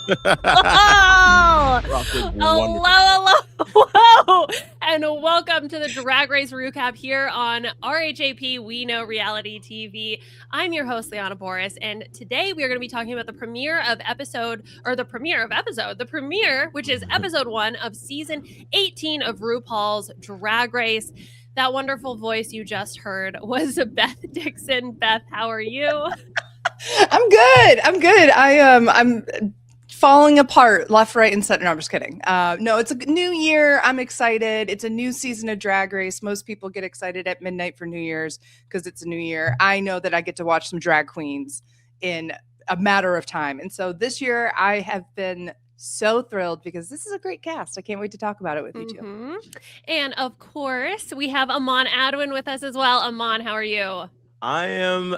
Oh, Wonderful. hello, and welcome to the Drag Race recap here on RHAP, We Know Reality TV. I'm your host, Liana Boris, and today we are going to be talking about the premiere, which is episode 1 of season 18 of RuPaul's Drag Race. That wonderful voice you just heard was Beth Dixon. Beth, how are you? I'm good. I'm falling apart left, right, and center. No, I'm just kidding. No, it's a new year. I'm excited. It's a new season of Drag Race. Most people get excited at midnight for New Year's because it's a new year. I know that I get to watch some drag queens in a matter of time. And so this year I have been so thrilled because this is a great cast. I can't wait to talk about it with you too. And of course, we have Aman Adwin with us as well. Aman, how are you? I am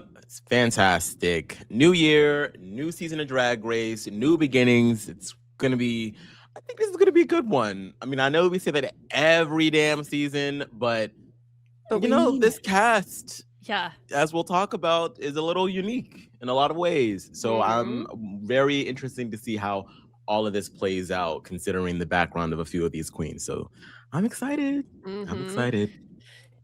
fantastic. New year, new season of Drag Race, new beginnings. I think this is going to be a good one. I mean, I know we say that every damn season, but this cast, as we'll talk about, is a little unique in a lot of ways. So I'm very interested to see how all of this plays out, considering the background of a few of these queens. So I'm excited. I'm excited.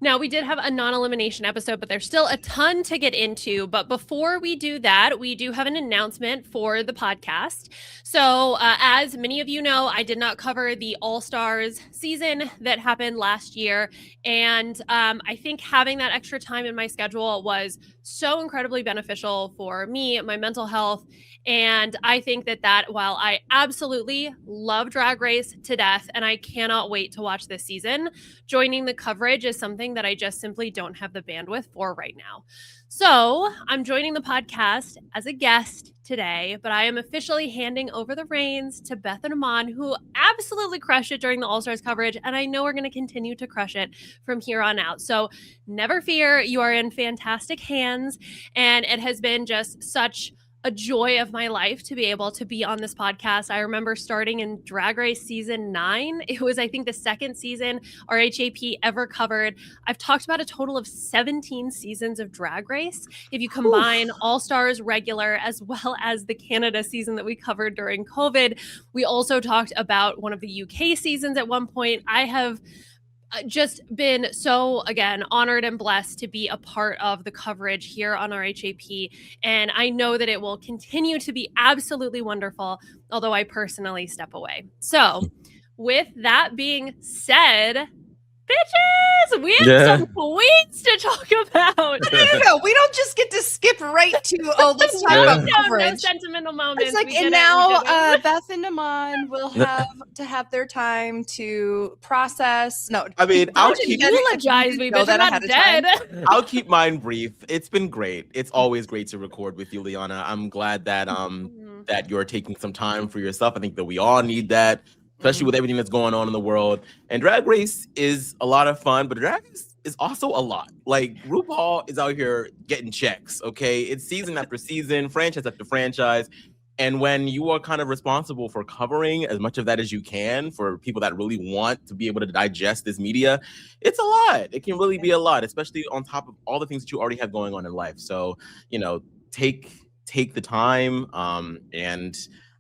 Now, we did have a non-elimination episode, but there's still a ton to get into. But before we do that, we do have an announcement for the podcast. So as many of you know, I did not cover the All-Stars season that happened last year. And I think having that extra time in my schedule was so incredibly beneficial for me, my mental health. And I think that while I absolutely love Drag Race to death, and I cannot wait to watch this season, joining the coverage is something that I just simply don't have the bandwidth for right now. So I'm joining the podcast as a guest today, but I am officially handing over the reins to Beth and Aman, who absolutely crushed it during the All-Stars coverage, and I know we're going to continue to crush it from here on out. So never fear, you are in fantastic hands, and it has been just such a joy of my life to be able to be on this podcast. I remember starting in Drag Race season 9. It was, I think, the second season RHAP ever covered. I've talked about a total of 17 seasons of Drag Race. If you combine All-Stars regular as well as the Canada season that we covered during COVID. We also talked about one of the UK seasons at one point. I have just been so, again, honored and blessed to be a part of the coverage here on RHAP. And I know that it will continue to be absolutely wonderful, although I personally step away. So with that being said, bitches, we have some queens to talk about. No, we don't just get to skip right to, let's talk about coverage. No sentimental moments. It's like, and now Beth and Aman will have to have their time to process. No, I mean, I'll eulogize me, bitch. I'm not dead. I'll keep mine brief. It's been great. It's always great to record with you, Liana. I'm glad that that you're taking some time for yourself. I think that we all need that, especially with everything that's going on in the world. And Drag Race is a lot of fun, but Drag Race is also a lot. Like, RuPaul is out here getting checks, okay? It's season after season, franchise after franchise. And when you are kind of responsible for covering as much of that as you can for people that really want to be able to digest this media, it's a lot. It can really be a lot, especially on top of all the things that you already have going on in life. So, take the time and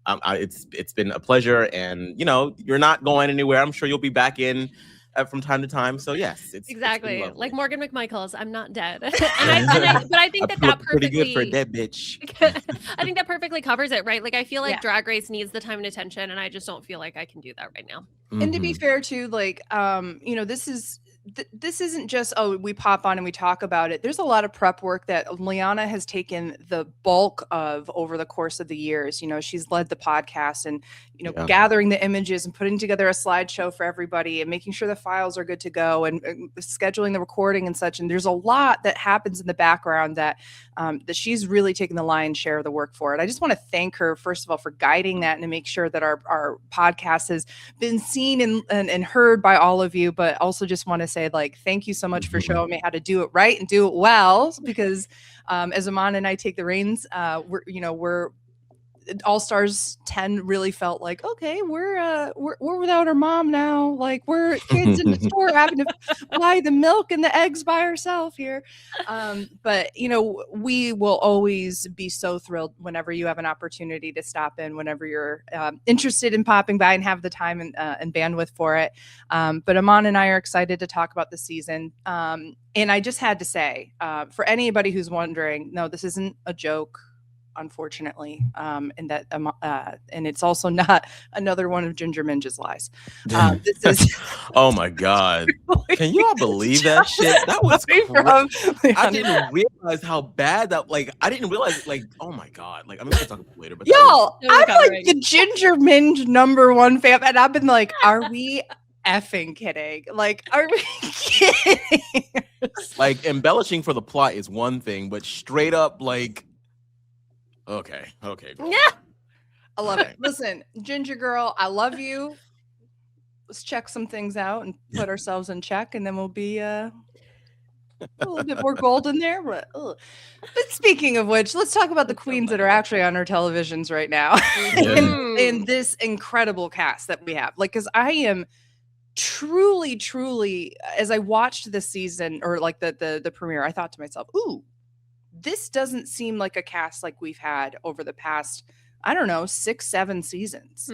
it's been a pleasure, and you're not going anywhere. I'm sure you'll be back in from time to time. So yes, exactly it's like Morgan McMichaels. I'm not dead, but I think that perfectly pretty good for a dead bitch. I think that perfectly covers it, right? Like, I feel like Drag Race needs the time and attention, and I just don't feel like I can do that right now. And to be fair, too, like this isn't just, we pop on and we talk about it. There's a lot of prep work that Liana has taken the bulk of over the course of the years. She's led the podcast and, gathering the images and putting together a slideshow for everybody and making sure the files are good to go and scheduling the recording and such. And there's a lot that happens in the background that she's really taken the lion's share of the work for it. I just want to thank her, first of all, for guiding that and to make sure that our podcast has been seen and heard by all of you, but also just want to say, like, thank you so much for showing me how to do it right and do it well, because as Aman and I take the reins, we're All Stars 10 really felt like, okay, we're without our mom now. Like, we're kids in the store having to buy the milk and the eggs by ourselves here. But we will always be so thrilled whenever you have an opportunity to stop in, whenever you're interested in popping by and have the time and bandwidth for it. But Aman and I are excited to talk about the season. And I just had to say, for anybody who's wondering, no, this isn't a joke, unfortunately, and it's also not another one of Ginger Minge's lies. This is oh my God. Can you all believe that shit? That was crazy. I didn't realize how bad that, I didn't realize, oh my God. I mean, we can talk about it later, but y'all, I'm like the Ginger Minge #1 fan, and I've been like, are we effing kidding? Are we kidding? Embellishing for the plot is one thing, but straight up, okay. Yeah, I love it. Listen, Ginger girl, I love you. Let's check some things out and put ourselves in check, and then we'll be a little bit more golden there. But speaking of which, let's talk about the queens that are actually on our televisions right now, in this incredible cast that we have. Because I am truly, as I watched this season, or the premiere, I thought to myself, ooh, this doesn't seem like a cast like we've had over the past, I don't know, 6-7 seasons.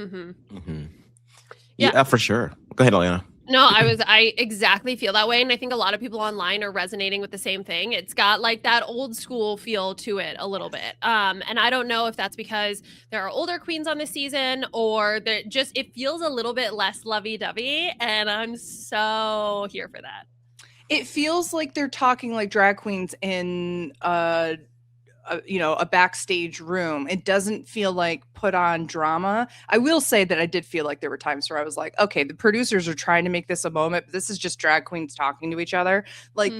Yeah, for sure. Go ahead, Elena. No, I exactly feel that way. And I think a lot of people online are resonating with the same thing. It's got that old school feel to it a little bit. And I don't know if that's because there are older queens on this season, or it feels a little bit less lovey-dovey. And I'm so here for that. It feels like they're talking like drag queens in a backstage room. It doesn't feel like put on drama. I will say that I did feel like there were times where I was like, okay, the producers are trying to make this a moment, but this is just drag queens talking to each other. But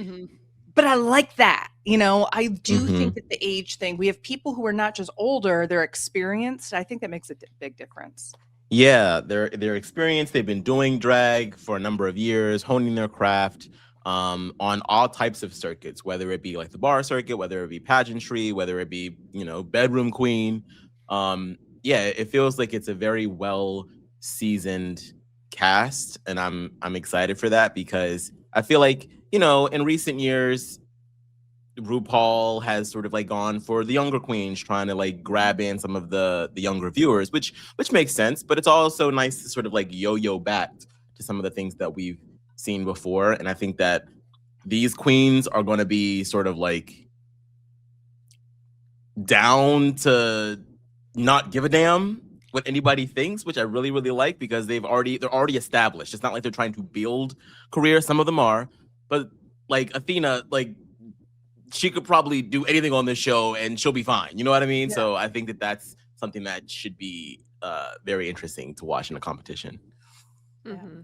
I like that. I do think that the age thing, we have people who are not just older, they're experienced. I think that makes a big difference. Yeah, they're experienced. They've been doing drag for a number of years, honing their craft. On all types of circuits, whether it be the bar circuit, whether it be pageantry, whether it be, bedroom queen. It feels like it's a very well seasoned cast, and I'm excited for that, because I feel like, in recent years, RuPaul has sort of gone for the younger queens, trying to grab in some of the younger viewers, which makes sense, but it's also nice to sort of yo-yo back to some of the things that we've seen before. And I think that these queens are going to be sort of down to not give a damn what anybody thinks, which I really, really like, because they're already established. It's not like they're trying to build careers. Some of them are, but Athena, she could probably do anything on this show and she'll be fine. You know what I mean? Yeah. So I think that that's something that should be very interesting to watch in a competition. Mm-hmm.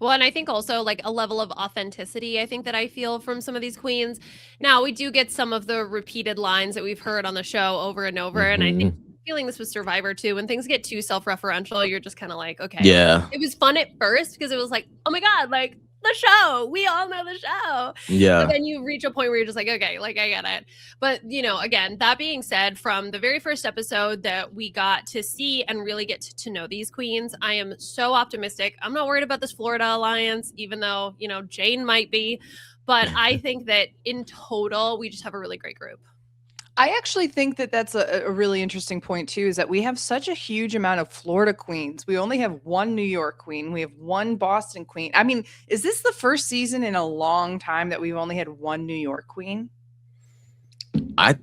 Well, and I think also a level of authenticity, I think that I feel from some of these queens. Now, we do get some of the repeated lines that we've heard on the show over and over. And I think feeling this with Survivor too, when things get too self-referential, you're just kind of okay. Yeah. It was fun at first because it was oh my God, the show. We all know the show. Yeah. But then you reach a point where you're just okay, I get it. But, again, that being said, from the very first episode that we got to see and really get to know these queens, I am so optimistic. I'm not worried about this Florida alliance, even though, Jane might be. But I think that in total, we just have a really great group. I actually think that that's a really interesting point too, is that we have such a huge amount of Florida queens. We only have one New York queen. We have one Boston queen. I mean, is this the first season in a long time that we've only had one New York queen? I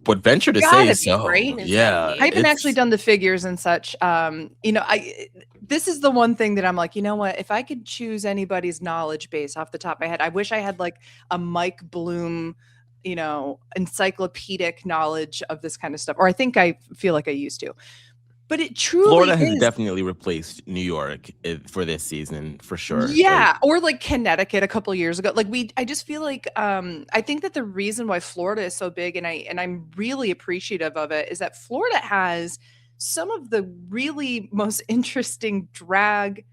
would venture to say so. Right? Yeah. I haven't actually done the figures and such. This is the one thing that I'm you know what? If I could choose anybody's knowledge base off the top of my head, I wish I had a Mike Bloom, encyclopedic knowledge of this kind of stuff. Or I think I feel like I used to. But it truly Florida has definitely replaced New York for this season, for sure. Yeah, or Connecticut a couple years ago. I just feel I think that the reason why Florida is so big, and I'm really appreciative of it, is that Florida has some of the really most interesting drag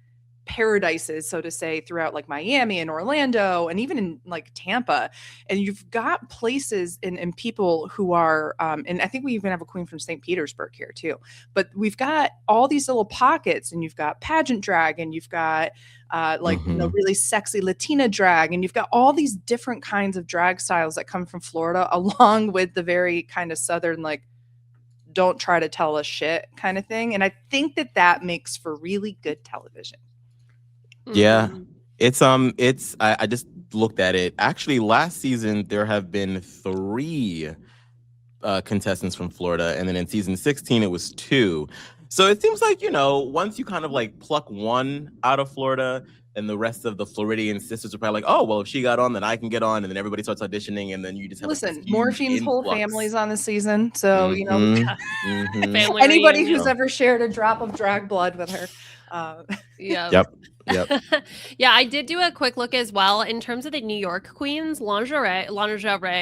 paradises, so to say, throughout like Miami and Orlando and even in like Tampa. And you've got places and people who are, and I think we even have a queen from St. Petersburg here too, but we've got all these little pockets, and you've got pageant drag, and you've got really sexy Latina drag, and you've got all these different kinds of drag styles that come from Florida, along with the very kind of Southern, like, don't try to tell us shit kind of thing. And I think that makes for really good television. Yeah. I just looked at it. Actually, last season there have been 3 contestants from Florida, and then in season 16 it was 2. So it seems like, once you kind of like pluck one out of Florida, and the rest of the Floridian sisters are probably like, oh, well, if she got on, then I can get on, and then everybody starts auditioning, and then you just have Morphine's whole family's on the season, so Family anybody reunion. who's ever shared a drop of drag blood with her. Yep. Yeah, I did do a quick look as well. In terms of the New York queens, Lingerie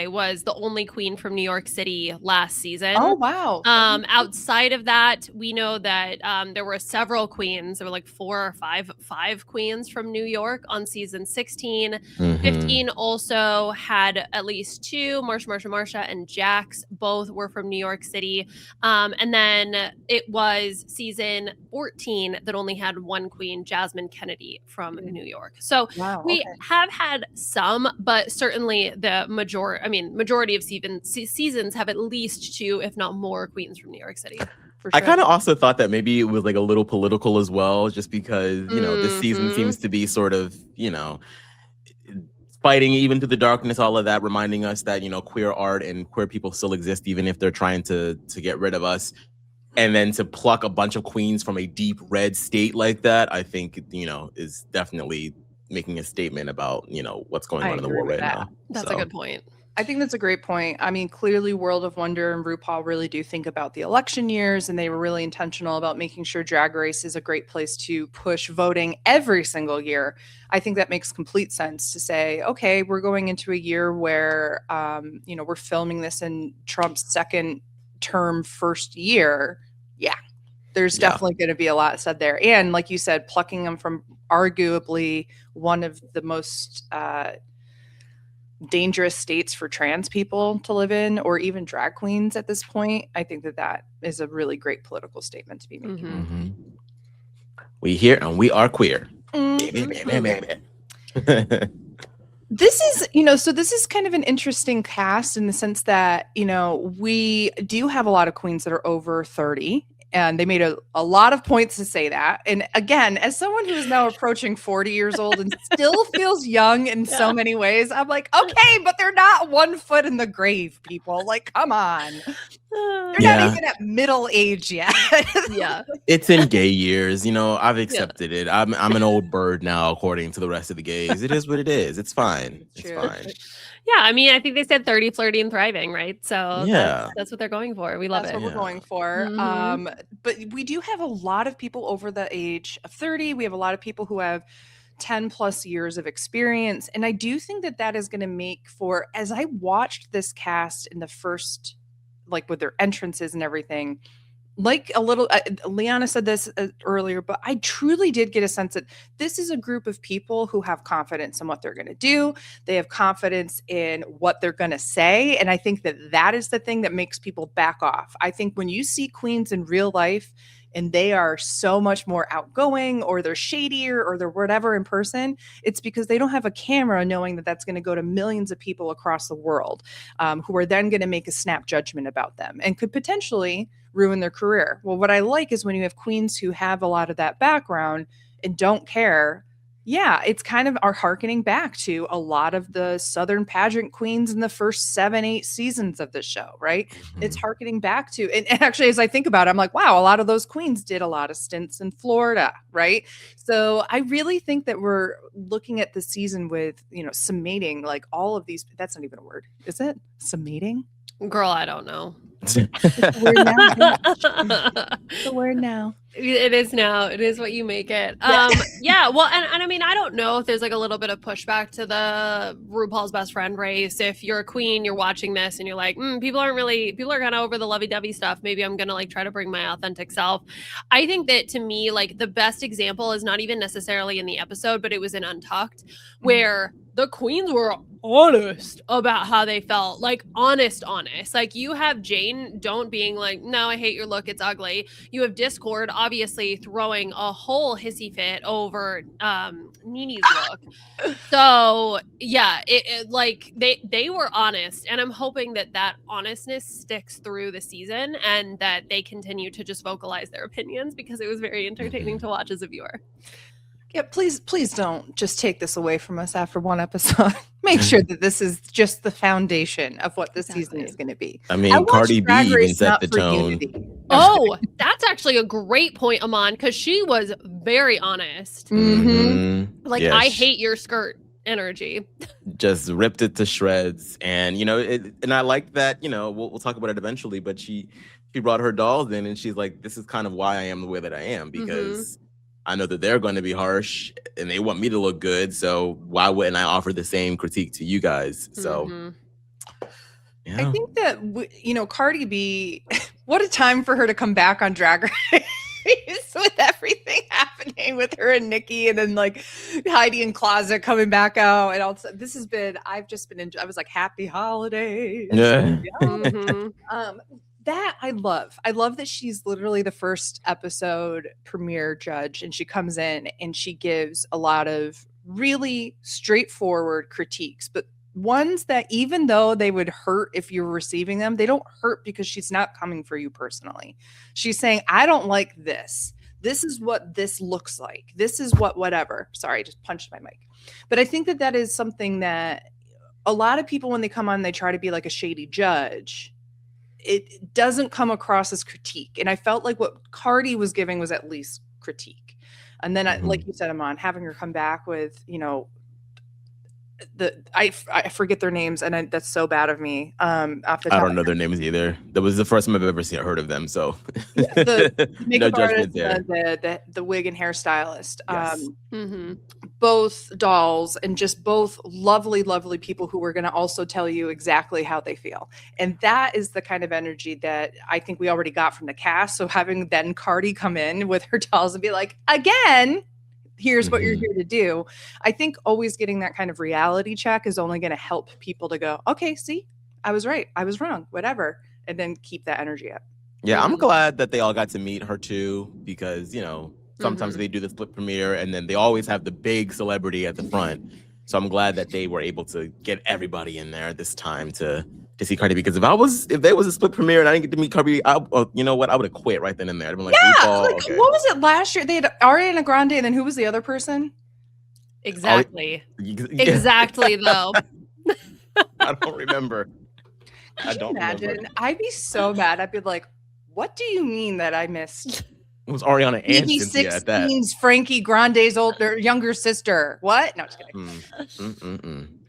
was the only queen from New York City last season. Oh, wow. Outside of that, we know that there were several queens. There were like 4 or 5 queens from New York on season 16. 15 also had at least 2, Marsha, and Jax. Both were from New York City. And then it was season 14 that only had 1 queen, Jasmine Kennedy from New York. So we have had some, but certainly the majority of seasons have at least 2, if not more, queens from New York City. For sure. I kind of also thought that maybe it was like a little political as well, just because, this season seems to be sort of, fighting even to the darkness, all of that, reminding us that, queer art and queer people still exist, even if they're trying to get rid of us. And then to pluck a bunch of queens from a deep red state like that, I think, is definitely making a statement about, what's going on in the world right now. That's a good point. I think that's a great point. I mean, clearly World of Wonder and RuPaul really do think about the election years, and they were really intentional about making sure Drag Race is a great place to push voting every single year. I think that makes complete sense to say, okay, we're going into a year where, we're filming this in Trump's second term first year. Yeah, there's definitely going to be a lot said there. And like you said, plucking them from arguably one of the most dangerous states for trans people to live in, or even drag queens at this point. I think that is a really great political statement to be making. We here and we are queer. This is kind of an interesting cast in the sense that, we do have a lot of queens that are over 30, and they made a lot of points to say that. And again, as someone who is now approaching 40 years old and still feels young in so many ways, I'm like, okay, but they're not 1 foot in the grave, people. Like, come on. They're not even at middle age yet. It's in gay years. I've accepted it. I'm an old bird now, according to the rest of the gays. It is what it is. It's fine. It's fine. Yeah, I mean, I think they said 30, flirty, and thriving, right? So that's what they're going for. We love it. That's what we're going for. But we do have a lot of people over the age of 30. We have a lot of people who have 10 plus years of experience. And I do think that is going to make for, as I watched this cast in the first, like with their entrances and everything, like a little, Liana said this earlier, but I truly did get a sense that this is a group of people who have confidence in what they're going to do. They have confidence in what they're going to say. And I think that is the thing that makes people back off. I think when you see queens in real life and they are so much more outgoing, or they're shadier, or they're whatever in person, it's because they don't have a camera knowing that that's going to go to millions of people across the world, who are then going to make a snap judgment about them and could potentially ruin their career. Well, what I like is when you have queens who have a lot of that background and don't care. Yeah, it's kind of are hearkening back to a lot of the Southern pageant queens in the first 7-8 seasons of the show, right? It's hearkening back to, and actually, as I think about it, I'm like, wow, a lot of those queens did a lot of stints in Florida, right? So I really think that we're looking at the season with, summating like all of these. That's not even a word, is it? Summating? Girl, I don't know. The word now. The word now. It is now. It is what you make it. Yeah. Well, and I mean, I don't know if there's like a little bit of pushback to the RuPaul's Best Friend race. If you're a queen, you're watching this and you're like, people are kind of over the lovey-dovey stuff. Maybe I'm going to like try to bring my authentic self. I think that to me, like the best example is not even necessarily in the episode, but it was in Untucked where the queens were honest about how they felt, like honest. Like you have Jane Don't being like, no, I hate your look, it's ugly. You have Discord obviously throwing a whole hissy fit over Nini's look. So yeah, it like they were honest, and I'm hoping that honestness sticks through the season and that they continue to just vocalize their opinions, because it was very entertaining to watch as a viewer. Yeah, please don't just take this away from us after one episode. Make sure that this is just the foundation of what this season is going to be. I mean, Cardi B even set the tone. Oh, that's actually a great point, Aman, because she was very honest. Mm-hmm. Like, I hate your skirt energy. Just ripped it to shreds. And, and I like that, we'll talk about it eventually, but she brought her dolls in and she's like, this is kind of why I am the way that I am, because I know that they're going to be harsh and they want me to look good. So why wouldn't I offer the same critique to you guys? So, yeah. I think that, Cardi B, what a time for her to come back on Drag Race with everything happening with her and Nikki, and then like Heidi and Closet coming back out. And also, I was like, happy holidays. Yeah. That I love that she's literally the first episode premiere judge, and she comes in and she gives a lot of really straightforward critiques, but ones that even though they would hurt if you're receiving them, they don't hurt because she's not coming for you personally. She's saying, I don't like this. This is what this looks like. This is whatever. Sorry, I just punched my mic. But I think that is something that a lot of people, when they come on, they try to be like a shady judge. It doesn't come across as critique. And I felt like what Cardi was giving was at least critique. And then, like you said, Aman, having her come back with, I forget their names, and that's so bad of me. I don't know their names either. That was the first time I've ever heard of them. So the makeup no artist, the wig and hairstylist, yes. Both dolls, and just both lovely, lovely people who were going to also tell you exactly how they feel. And that is the kind of energy that I think we already got from the cast. So having then Cardi come in with her dolls and be like, again, here's what you're here to do. I think always getting that kind of reality check is only going to help people to go, okay, see, I was right, I was wrong, whatever, and then keep that energy up. Yeah, I'm glad that they all got to meet her too, because sometimes they do the split premiere and then they always have the big celebrity at the front. So I'm glad that they were able to get everybody in there this time to see Cardi B. Because if there was a split premiere and I didn't get to meet Cardi B, you know what? I would have quit right then and there. I'd been like, what was it last year? They had Ariana Grande, and then who was the other person? Exactly. Exactly, though. I don't remember. Imagine. I'd be so mad. I'd be like, what do you mean that I missed? It was Ariana and Cynthia at that. Frankie Grande's younger sister. What? No, just kidding.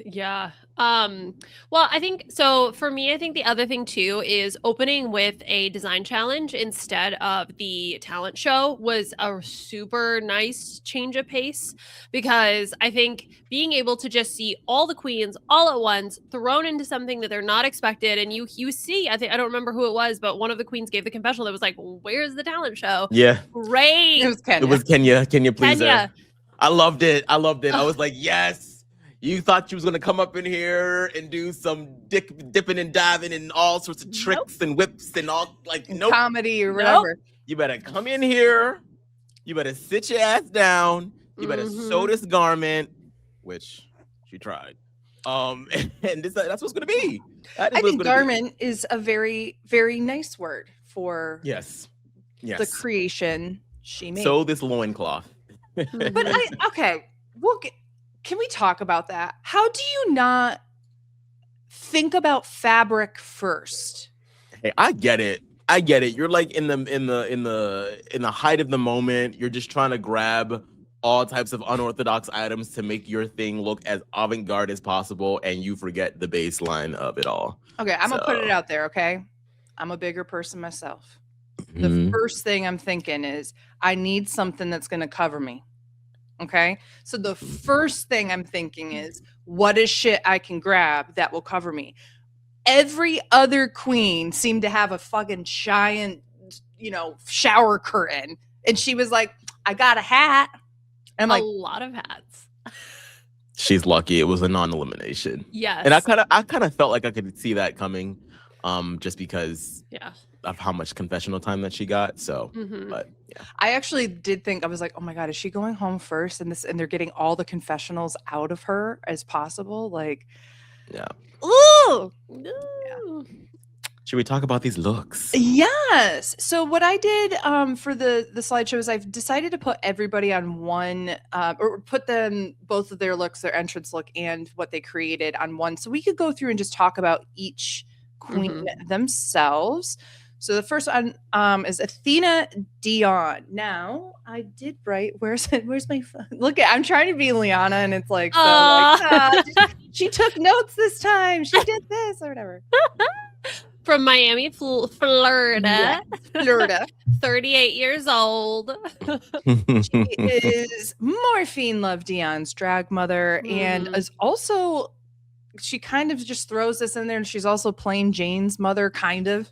Yeah. Well, I think so. For me, I think the other thing too is opening with a design challenge instead of the talent show was a super nice change of pace, because I think being able to just see all the queens all at once thrown into something that they're not expected, and you see, I don't remember who it was, but one of the queens gave the confessional that was like, "Where's the talent show?" Yeah, great. It was Kenya. Kenya, please. I loved it. I was like, yes. You thought she was going to come up in here and do some dipping and diving and all sorts of tricks and whips and all comedy or whatever. You better come in here. You better sit your ass down. You better sew this garment, which she tried. And that's what's going to be. I think garment is a very, very nice word for the creation she made. Sew this loincloth. But can we talk about that? How do you not think about fabric first? Hey, I get it. You're like in the height of the moment. You're just trying to grab all types of unorthodox items to make your thing look as avant-garde as possible, and you forget the baseline of it all. Okay, I'm gonna put it out there, okay? I'm a bigger person myself. The Mhm. first thing I'm thinking is I need something that's gonna cover me. Okay. So the first thing I'm thinking is what is shit I can grab that will cover me? Every other queen seemed to have a fucking giant, shower curtain. And she was like, I got a hat. And I'm like, a lot of hats. She's lucky it was a non-elimination. Yes. And I kind of felt like I could see that coming, just because of how much confessional time that she got. So, but yeah. I actually did think, I was like, oh my God, is she going home first? And they're getting all the confessionals out of her as possible. Like, yeah. Ooh. Yeah. Should we talk about these looks? Yes. So what I did for the slideshow is I've decided to put everybody on one, or put them, both of their looks, their entrance look and what they created on one. So we could go through and just talk about each queen themselves. So the first one is Athena Dion. Now I did write, where's my phone? Look I'm trying to be Liana and it's like, she took notes this time. She did this or whatever. From Miami, Florida. Yeah, Florida. 38 years old. She is Morphine Love Dion's drag mother and is also, she kind of just throws this in there and she's also Plain Jane's mother, kind of.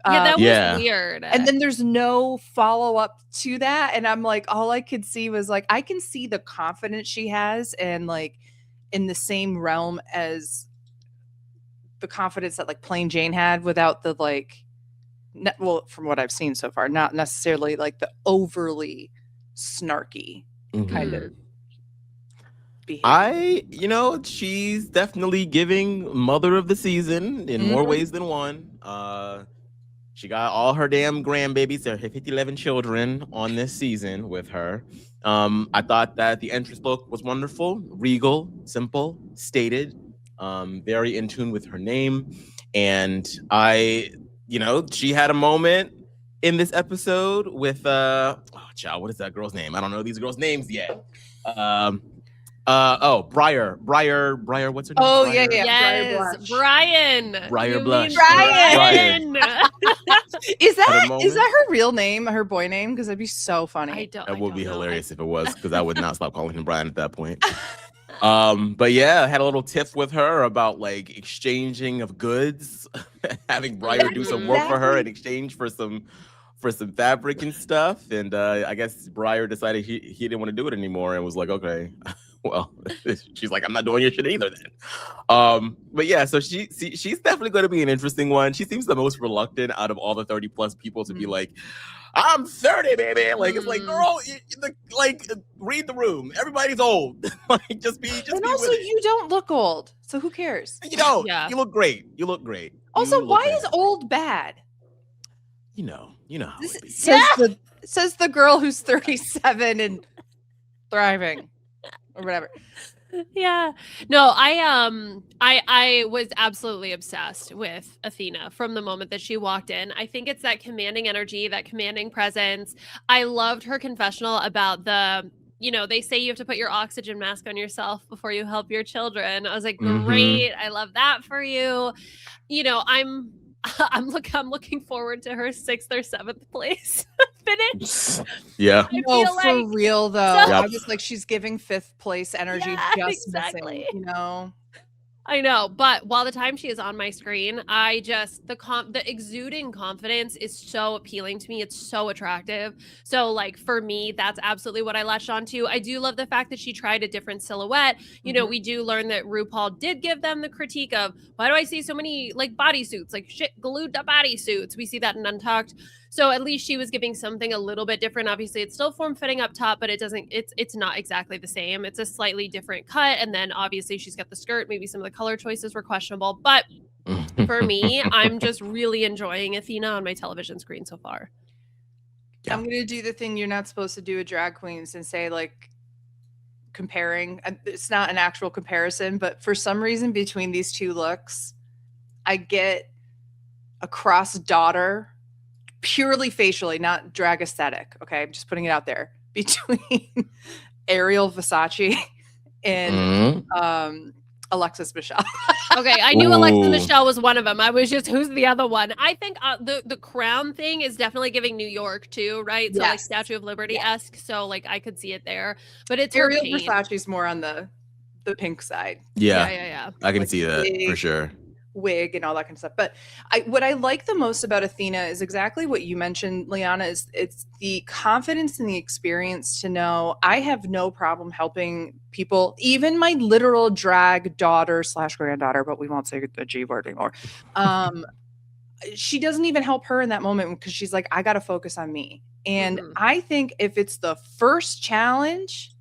Yeah, that was weird. And then there's no follow-up to that. And I'm like, all I could see was like, I can see the confidence she has and like in the same realm as the confidence that like Plain Jane had without the like, well, from what I've seen so far, not necessarily like the overly snarky kind of behavior. She's definitely giving mother of the season in more ways than one. She got all her damn grandbabies, her 11 children on this season with her. I thought that the entrance look was wonderful, regal, simple, stated, very in tune with her name. And she had a moment in this episode with, what is that girl's name? I don't know these girls' names yet. Briar, what's her name? Oh, Briar? Yes, Brian. Briar Blush. Brian. Is that her real name, her boy name? Because that'd be so funny. That would be hilarious if it was, because I would not stop calling him Brian at that point. But yeah, I had a little tiff with her about like exchanging of goods, having Briar do some work for her in exchange for some fabric and stuff. And I guess Briar decided he didn't want to do it anymore and was like, okay. Well, she's like, I'm not doing your shit either then. But yeah, so she's definitely going to be an interesting one. She seems the most reluctant out of all the 30 plus people to be like, I'm 30, baby. Like, it's like, girl, read the room. Everybody's old. Just be also, you don't look old. So who cares? You don't. Yeah. You look great. Also, why is old bad? You know how it be. Says the girl who's 37 and thriving. Or whatever. Yeah. No, I was absolutely obsessed with Athena from the moment that she walked in. I think it's that commanding energy, that commanding presence. I loved her confessional about they say you have to put your oxygen mask on yourself before you help your children. I was like, great. I love that for you. I'm looking forward to her 6th or 7th place finish. Yeah. No, for real though. I was like, she's giving 5th place energy missing, I know, but while the time she is on my screen, the exuding confidence is so appealing to me. It's so attractive. So like for me, that's absolutely what I latched onto. I do love the fact that she tried a different silhouette. We do learn that RuPaul did give them the critique of, why do I see so many like bodysuits, like shit glued to bodysuits? We see that in Untucked. So at least she was giving something a little bit different. Obviously, it's still form-fitting up top, but it's not exactly the same. It's a slightly different cut. And then obviously she's got the skirt. Maybe some of the color choices were questionable. But for me, I'm just really enjoying Athena on my television screen so far. Yeah. I'm going to do the thing you're not supposed to do with drag queens and say like comparing. It's not an actual comparison, but for some reason between these two looks, I get a cross daughter purely facially, not drag aesthetic. Okay. I'm just putting it out there between Ariel Versace and Alexis Michelle. Okay, I knew Alexis Michelle was one of them. I was just, who's the other one? I think the crown thing is definitely giving New York too, right? So like Statue of Liberty-esque. So like I could see it there. But it's Ariel Versace's more on the pink side. Yeah. I can see that for sure. Wig and all that kind of stuff. But what I like the most about Athena is exactly what you mentioned, Liana, is it's the confidence and the experience to know I have no problem helping people, even my literal drag daughter / granddaughter, but we won't say the G word anymore. She doesn't even help her in that moment because she's like, I got to focus on me. And I think if it's the first challenge,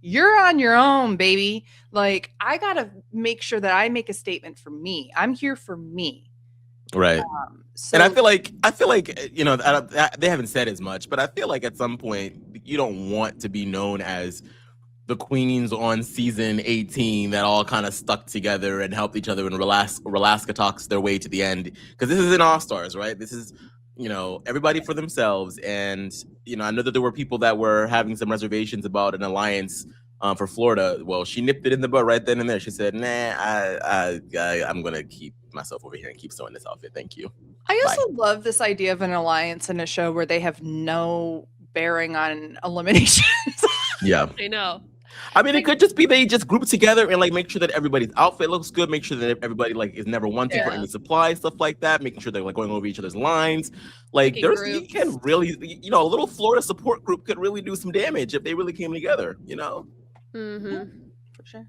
you're on your own, baby. Like, I got to make sure that I make a statement for me. I'm here for me. Right. And I feel like, you know, they haven't said as much, but I feel like at some point you don't want to be known as the queens on season 18 that all kind of stuck together and helped each other and Alaska talks their way to the end. Because this isn't All-Stars, right? This is, you know, everybody for themselves. And, you know, I know that there were people that were having some reservations about an alliance for Florida. Well, she nipped it in the butt right then and there. She said, nah, I'm going to keep myself over here and keep sewing this outfit. Thank you. I also love this idea of an alliance in a show where they have no bearing on eliminations. Yeah. I know. I mean, it could just be they just group together and like make sure that everybody's outfit looks good, make sure that everybody like is never wanting for any supply, stuff like that, making sure they're like going over each other's lines. Like you can really, you know, a little Florida support group could really do some damage if they really came together, you know? For sure.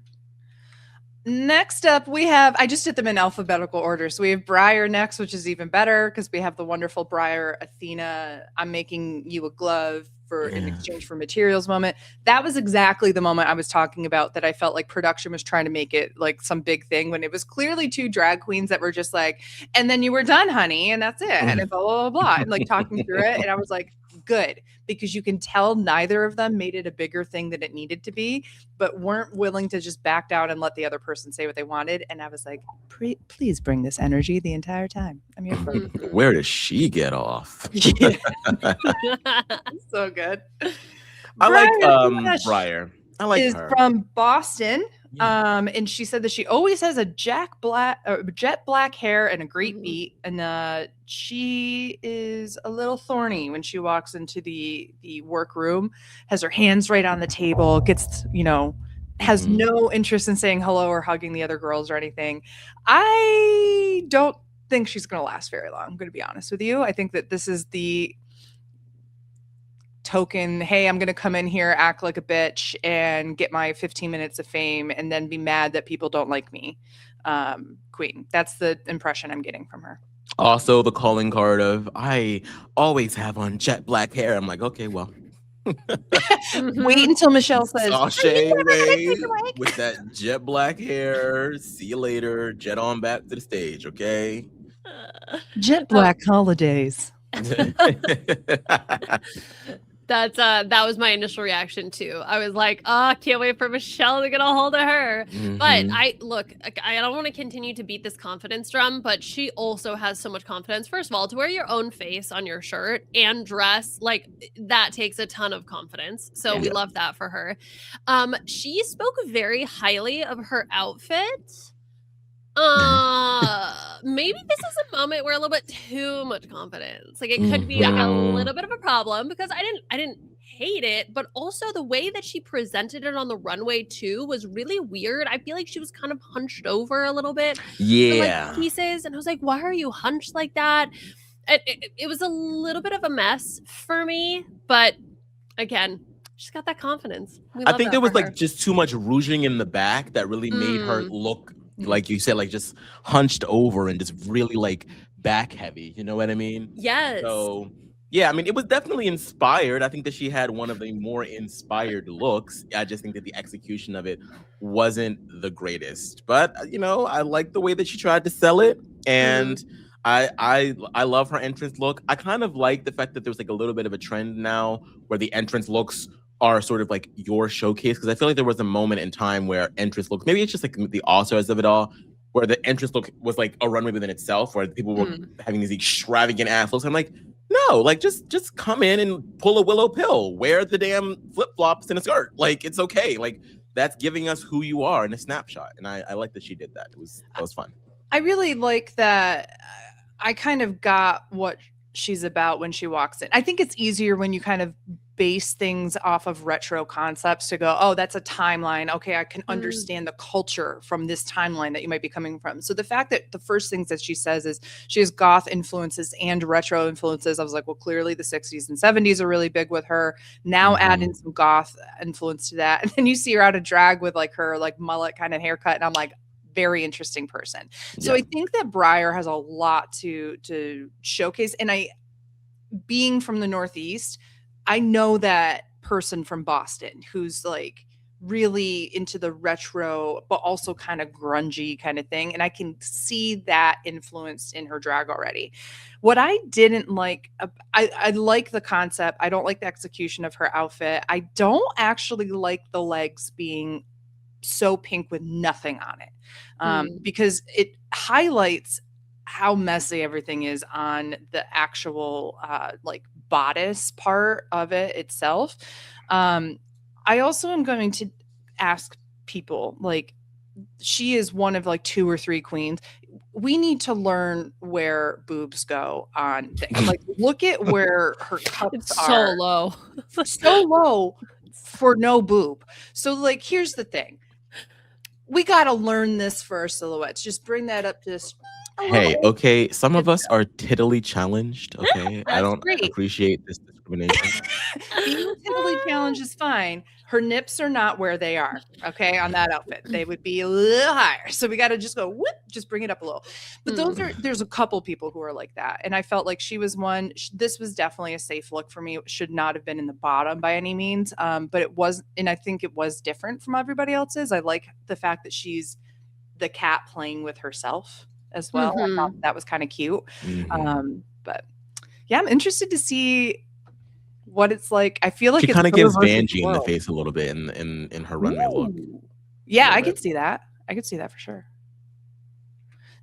Next up, we have, I just did them in alphabetical order. So we have Briar next, which is even better because we have the wonderful Briar Athena, I'm making you a glove in exchange for materials moment. That was exactly the moment I was talking about that I felt like production was trying to make it like some big thing when it was clearly two drag queens that were just like, and then you were done, honey, and that's it. And blah, blah, blah, blah, and like talking through it. And I was like, good, because you can tell neither of them made it a bigger thing than it needed to be, but weren't willing to just back down and let the other person say what they wanted. And I was like, please bring this energy the entire time. I'm here for it. Where does she get off? So good. I like Briar. I like her. From Boston. And she said that she always has a jet black hair and a great beat, and she is a little thorny when she walks into the workroom, has her hands right on the table, gets, you know, has no interest in saying hello or hugging the other girls or anything. I don't think she's going to last very long. I'm going to be honest with you. I think that this is the token, hey, I'm going to come in here, act like a bitch and get my 15 minutes of fame and then be mad that people don't like me. Queen. That's the impression I'm getting from her. Also the calling card of, I always have on jet black hair. I'm like, okay, well. Wait until Michelle says, Sashay with that jet black hair. See you later. Jet on back to the stage, okay? Jet black holidays. That was my initial reaction too. I was like, oh, can't wait for Michelle to get a hold of her. But I don't want to continue to beat this confidence drum, but she also has so much confidence. First of all, to wear your own face on your shirt and dress, like that takes a ton of confidence. So we love that for her. She spoke very highly of her outfit. Maybe this is a moment where a little bit too much confidence. Like it could be like a little bit of a problem because I didn't hate it, but also the way that she presented it on the runway too was really weird. I feel like she was kind of hunched over a little bit. Yeah. Oh, For, pieces, and I was like, why are you hunched like that? It was a little bit of a mess for me, but again, she's got that confidence. I think there was like just too much rouging in the back that really made her look, like you said, like just hunched over and just really like back heavy. You know what I mean? Yes. So yeah, I mean, it was definitely inspired. I think that she had one of the more inspired looks. I just think that the execution of it wasn't the greatest. But you know, I like the way that she tried to sell it, and I love her entrance look. I kind of like the fact that there's like a little bit of a trend now where the entrance looks are sort of like your showcase, because I feel like there was a moment in time where entrance looks, maybe it's just like the All-Stars of it all, where the entrance look was like a runway within itself, where people were having these extravagant ass looks. I'm like, know. Like, just come in and pull a willow pill. Wear the damn flip-flops and a skirt. Like, it's okay. Like, that's giving us who you are in a snapshot. And I like that she did that. That was fun. I really like that. I kind of got what she's about when she walks in. I think it's easier when you kind of base things off of retro concepts to go, oh, that's a timeline. Okay, I can understand the culture from this timeline that you might be coming from. So the fact that the first things that she says is she has goth influences and retro influences, I was like, well, clearly the 60s and 70s are really big with her. Now add in some goth influence to that. And then you see her out of drag with like her like mullet kind of haircut. And I'm like, very interesting person. So I think that Breyer has a lot to showcase. And being from the Northeast, I know that person from Boston who's like really into the retro, but also kind of grungy kind of thing. And I can see that influenced in her drag already. What I didn't like, I like the concept. I don't like the execution of her outfit. I don't actually like the legs being so pink with nothing on it, because it highlights how messy everything is on the actual like bodice part of it itself. I also am going to ask people, like, she is one of like 2 or 3 queens. We need to learn where boobs go on things. Like, look at where her cups are. So low for no boob. So like, here's the thing. We got to learn this for our silhouettes. Just bring that up to this. Hey, okay, some of us are tittily challenged, okay? I don't appreciate this discrimination. Being tittily challenged is fine. Her nips are not where they are, okay, on that outfit. They would be a little higher. So we got to just go, whoop, just bring it up a little. But there's a couple people who are like that. And I felt like she was one. This was definitely a safe look for me. It should not have been in the bottom by any means. But it was, and I think it was different from everybody else's. I like the fact that she's the cat playing with herself as well. I thought that was kind of cute. But yeah, I'm interested to see what it's like. I feel like she kind of gives Vanjie in the face a little bit in her runway look. Yeah, I could see that. I could see that for sure.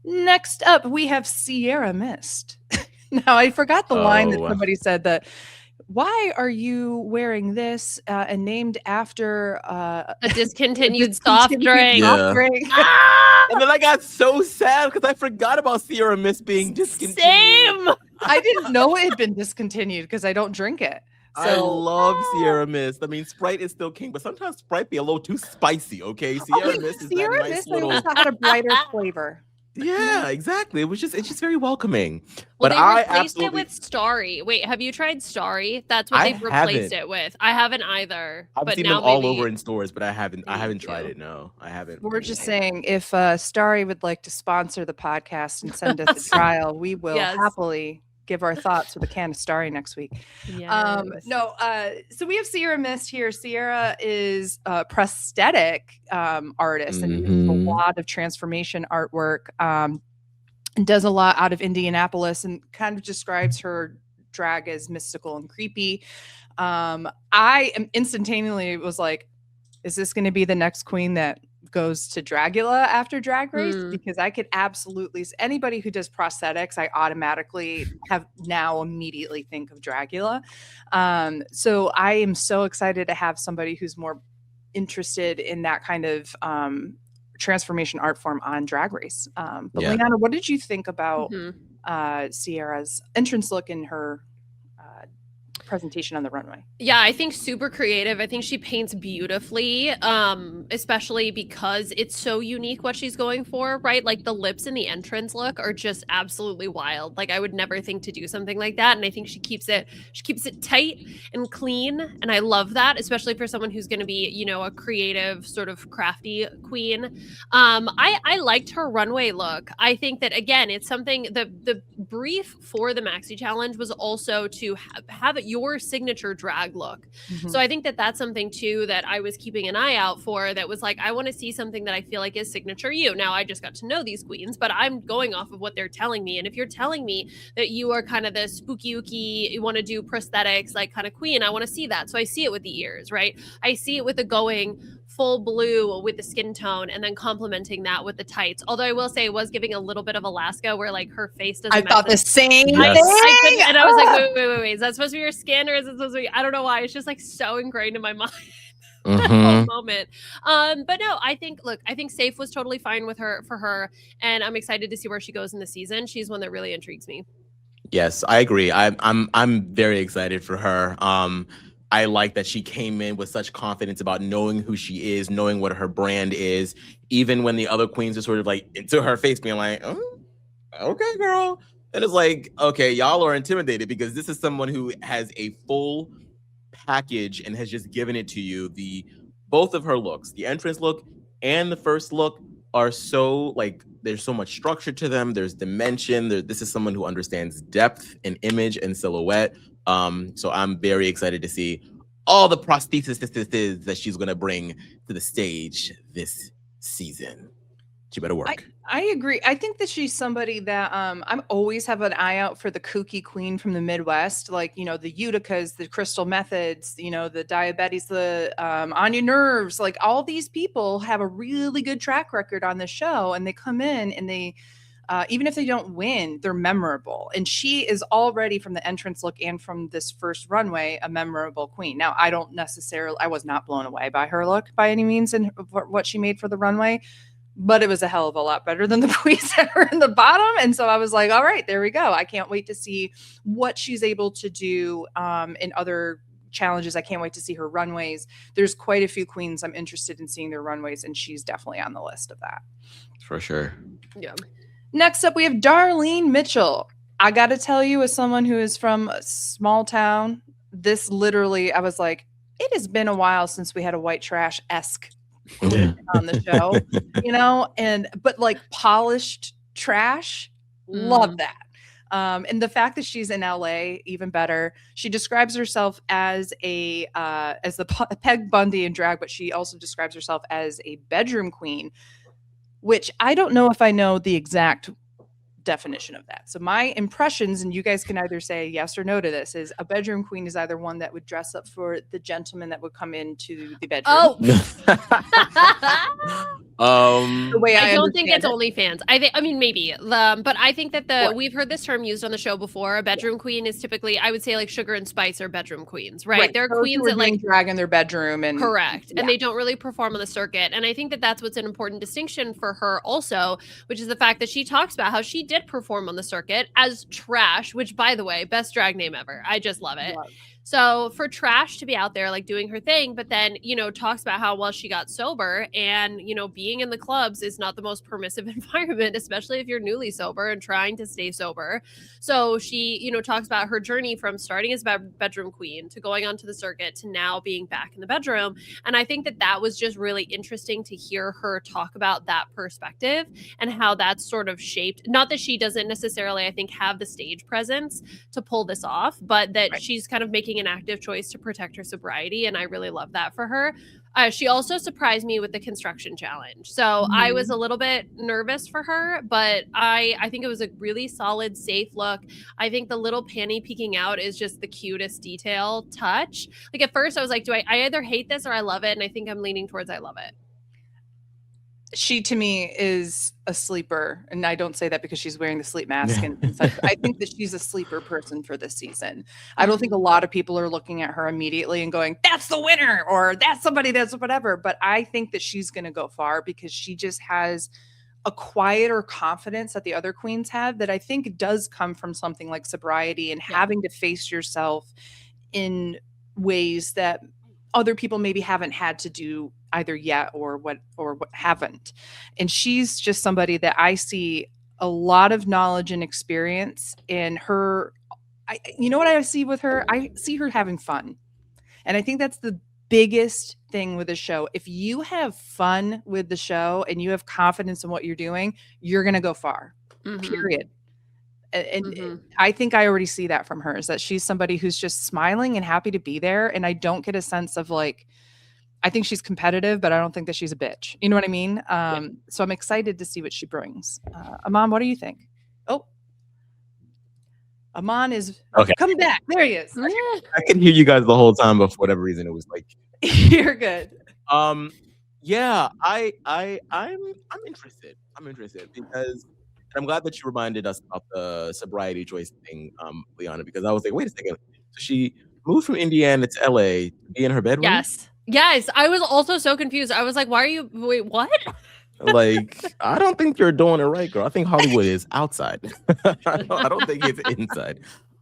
Next up, we have Sierra Mist. Now, I forgot the line that somebody said that. Why are you wearing this and named after a discontinued soft drink? And then I got so sad because I forgot about Sierra Mist being discontinued. Same. I didn't know it had been discontinued because I don't drink it. So. I love Sierra Mist. I mean, Sprite is still king, but sometimes Sprite be a little too spicy, okay? Sierra Mist is that nice little... also had a brighter flavor. Yeah, exactly. It's just very welcoming. Well, but they replaced it with Starry. Wait, have you tried Starry? That's what they've replaced it with. I haven't either. I've seen them all over in stores, but I haven't tried it. No, I haven't. We're just saying, if Starry would like to sponsor the podcast and send us a trial, we will happily give our thoughts with a can of Starry next week. So we have Sierra Mist here. Sierra is a prosthetic artist and does a lot of transformation artwork, and does a lot out of Indianapolis, and kind of describes her drag as mystical and creepy. I am instantaneously was like, is this going to be the next queen that goes to Dragula after Drag Race? Because I could absolutely, anybody who does prosthetics, I automatically have now immediately think of Dragula. So I am so excited to have somebody who's more interested in that kind of transformation art form on Drag Race. But Liana, what did you think about Sierra's entrance look in her presentation on the runway? Yeah, I think super creative. I think she paints beautifully, especially because it's so unique what she's going for, right? Like the lips in the entrance look are just absolutely wild. Like I would never think to do something like that, and I think she keeps it tight and clean, and I love that, especially for someone who's going to be, you know, a creative sort of crafty queen. I liked her runway look. I think that again, it's something, the brief for the Maxi Challenge was also to have your signature drag look. So I think that that's something too that I was keeping an eye out for, that was like, I want to see something that I feel like is signature you. Now I just got to know these queens, but I'm going off of what they're telling me. And if you're telling me that you are kind of the spooky, you want to do prosthetics like kind of queen, I want to see that. So I see it with the ears, right? I see it with the going full blue with the skin tone and then complementing that with the tights. Although I will say it was giving a little bit of Alaska where like her face doesn't I match thought the same thing. I couldn't, and I was like, wait, is that supposed to be your skin or is it supposed to be? I don't know why. It's just like so ingrained in my mind. That whole moment. But no, I think Safe was totally fine with her for her, and I'm excited to see where she goes in the season. She's one that really intrigues me. Yes, I agree. I'm very excited for her. I like that she came in with such confidence about knowing who she is, knowing what her brand is, even when the other queens are sort of like into her face being like, oh, okay, girl. And it's like, okay, y'all are intimidated because this is someone who has a full package and has just given it to you. Both of her looks, the entrance look and the first look, are so like there's so much structure to them. There's dimension. This is someone who understands depth and image and silhouette. So I'm very excited to see all the prosthesis that she's gonna bring to the stage this season. She better work. I agree. I think that she's somebody that I'm always have an eye out for the kooky queen from the Midwest, like, you know, the Uticas, the Crystal Methods, you know, the Diabetes, the Anya Nerves, like all these people have a really good track record on the show, and they come in and they even if they don't win, they're memorable. And she is already, from the entrance look and from this first runway, a memorable queen. Now, I was not blown away by her look by any means and what she made for the runway, but it was a hell of a lot better than the queens that were in the bottom. And so I was like, all right, there we go. I can't wait to see what she's able to do in other challenges. I can't wait to see her runways. There's quite a few queens I'm interested in seeing their runways, and she's definitely on the list of that. For sure. Yeah. Next up, we have Darlene Mitchell. I got to tell you, as someone who is from a small town, this literally, I was like, it has been a while since we had a white trash-esque on the show, you know, but like polished trash, love that. And the fact that she's in LA, even better. She describes herself as the Peg Bundy in drag, but she also describes herself as a bedroom queen, which I don't know if I know the exact definition of that. So my impressions, and you guys can either say yes or no to this, is a bedroom queen is either one that would dress up for the gentleman that would come into the bedroom. Oh, the way I don't think it's OnlyFans. I mean, maybe. But I think that we've heard this term used on the show before. A bedroom queen is typically, I would say, like Sugar and Spice are bedroom queens, right? They're queens that like drag in their bedroom, and correct, and they don't really perform on the circuit. And I think that that's what's an important distinction for her, also, which is the fact that she talks about how she did perform on the circuit as Trash, which, by the way, best drag name ever. I just love it. So for Trash to be out there like doing her thing, but then, you know, talks about how well she got sober, and, you know, being in the clubs is not the most permissive environment, especially if you're newly sober and trying to stay sober. So she, you know, talks about her journey from starting as bedroom queen to going onto the circuit to now being back in the bedroom. And I think that that was just really interesting to hear her talk about that perspective and how that's sort of shaped. Not that she doesn't necessarily, I think, have the stage presence to pull this off, but that she's kind of making an active choice to protect her sobriety, and I really love that for her. She also surprised me with the construction challenge, so I was a little bit nervous for her, but I think it was a really solid, safe look. I think the little panty peeking out is just the cutest detail touch. Like at first I was like, I either hate this or I love it, and I think I'm leaning towards I love it. She, to me, is a sleeper, and I don't say that because she's wearing the sleep mask and such. I think that she's a sleeper person for this season. I don't think a lot of people are looking at her immediately and going, that's the winner, or that's somebody that's whatever. But I think that she's going to go far because she just has a quieter confidence that the other queens have that I think does come from something like sobriety and having to face yourself in ways that other people maybe haven't had to do either yet or what haven't. And she's just somebody that I see a lot of knowledge and experience in her. You know what I see with her? I see her having fun. And I think that's the biggest thing with the show. If you have fun with the show and you have confidence in what you're doing, you're going to go far, period. And I think I already see that from her, is that she's somebody who's just smiling and happy to be there. And I don't get a sense of like, I think she's competitive, but I don't think that she's a bitch. You know what I mean? So I'm excited to see what she brings. Aman, what do you think? Oh, Aman is coming back. There he is. I could hear you guys the whole time, but for whatever reason, it was like you're good. Yeah, I'm interested. I'm interested because I'm glad that you reminded us about the sobriety choice thing, Liana, because I was like, wait a second. So she moved from Indiana to LA to be in her bedroom? Yes. I was also so confused. I was like, why are you wait, what? Like, I don't think you're doing it right, girl. I think Hollywood is outside. I don't think it's inside.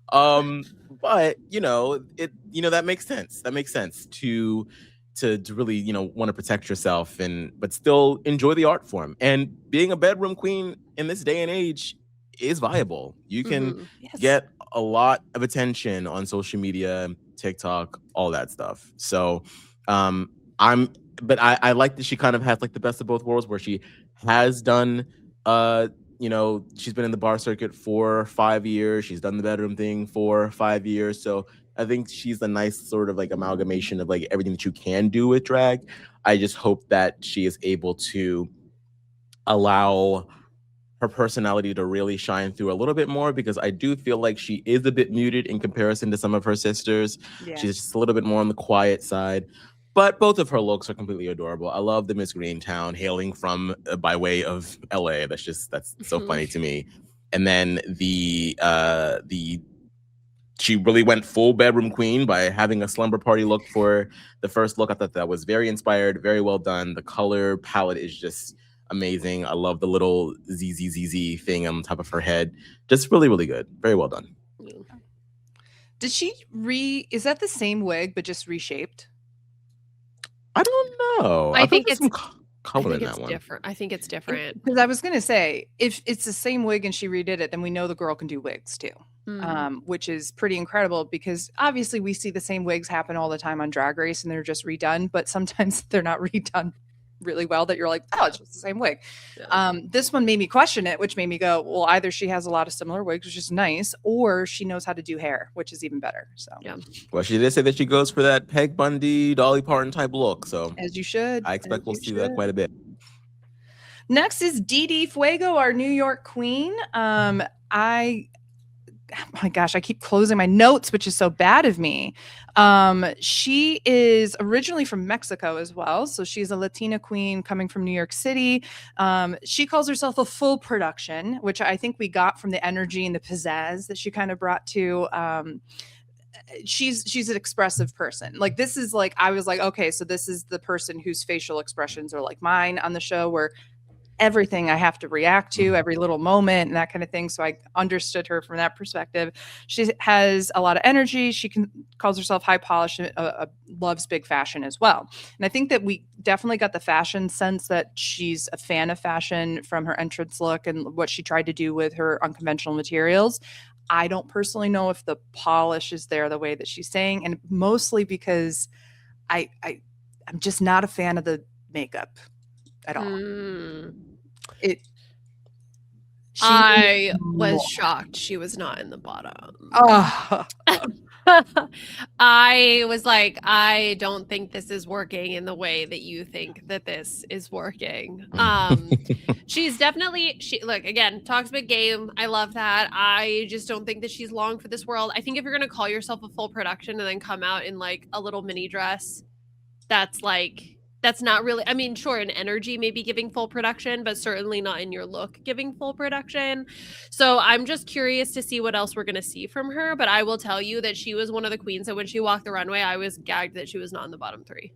But that makes sense. That makes sense to really, want to protect yourself but still enjoy the art form. And being a bedroom queen in this day and age is viable. You can get a lot of attention on social media, TikTok, all that stuff. So I like that she kind of has like the best of both worlds, where she has done she's been in the bar circuit for 5 years. She's done the bedroom thing for 5 years. So I think she's a nice sort of like amalgamation of like everything that you can do with drag. I just hope that she is able to allow her personality to really shine through a little bit more, because I do feel like she is a bit muted in comparison to some of her sisters. Yeah. She's just a little bit more on the quiet side. But both of her looks are completely adorable. I love the Miss Greentown hailing from by way of LA. That's so funny to me. And then she really went full bedroom queen by having a slumber party look for the first look. I thought that was very inspired, very well done. The color palette is just amazing. I love the little ZZZZ thing on top of her head. Just really, really good. Very well done. Did she is that the same wig but just reshaped? I don't know. I think it's some color in that one. Different. I think it's different. Because I was going to say, if it's the same wig and she redid it, then we know the girl can do wigs too, which is pretty incredible, because obviously we see the same wigs happen all the time on Drag Race and they're just redone, but sometimes they're not redone really well, that you're like, oh, it's just the same wig. Yeah. This one made me question it, which made me go, well, either she has a lot of similar wigs, which is nice, or she knows how to do hair, which is even better. So yeah. Well, she did say that she goes for that Peg Bundy, Dolly Parton type look. So as you should. I expect we'll see that quite a bit. Next is Dee Fuego, our New York queen. Oh my gosh, I keep closing my notes, which is so bad of me. She is originally from Mexico as well. So she's a Latina queen coming from New York City. She calls herself a full production, which I think we got from the energy and the pizzazz that she kind of brought to. She's an expressive person. Like, this is like, I was like, okay, so this is the person whose facial expressions are like mine on the show, where everything I have to react to, every little moment and that kind of thing. So I understood her from that perspective. She has a lot of energy. She calls herself high polish, loves big fashion as well. And I think that we definitely got the fashion sense that she's a fan of fashion from her entrance look and what she tried to do with her unconventional materials. I don't personally know if the polish is there the way that she's saying, and mostly because I'm just not a fan of the makeup at all. I was shocked she was not in the bottom. I was like, I don't think this is working in the way that you think that this is working. She's definitely, look, again, talks big game. I love that. I just don't think that she's long for this world. I think if you're going to call yourself a full production and then come out in like a little mini dress, that's not really, I mean, sure, in energy, maybe giving full production, but certainly not in your look giving full production. So I'm just curious to see what else we're going to see from her. But I will tell you that she was one of the queens that when she walked the runway, I was gagged that she was not in the bottom three.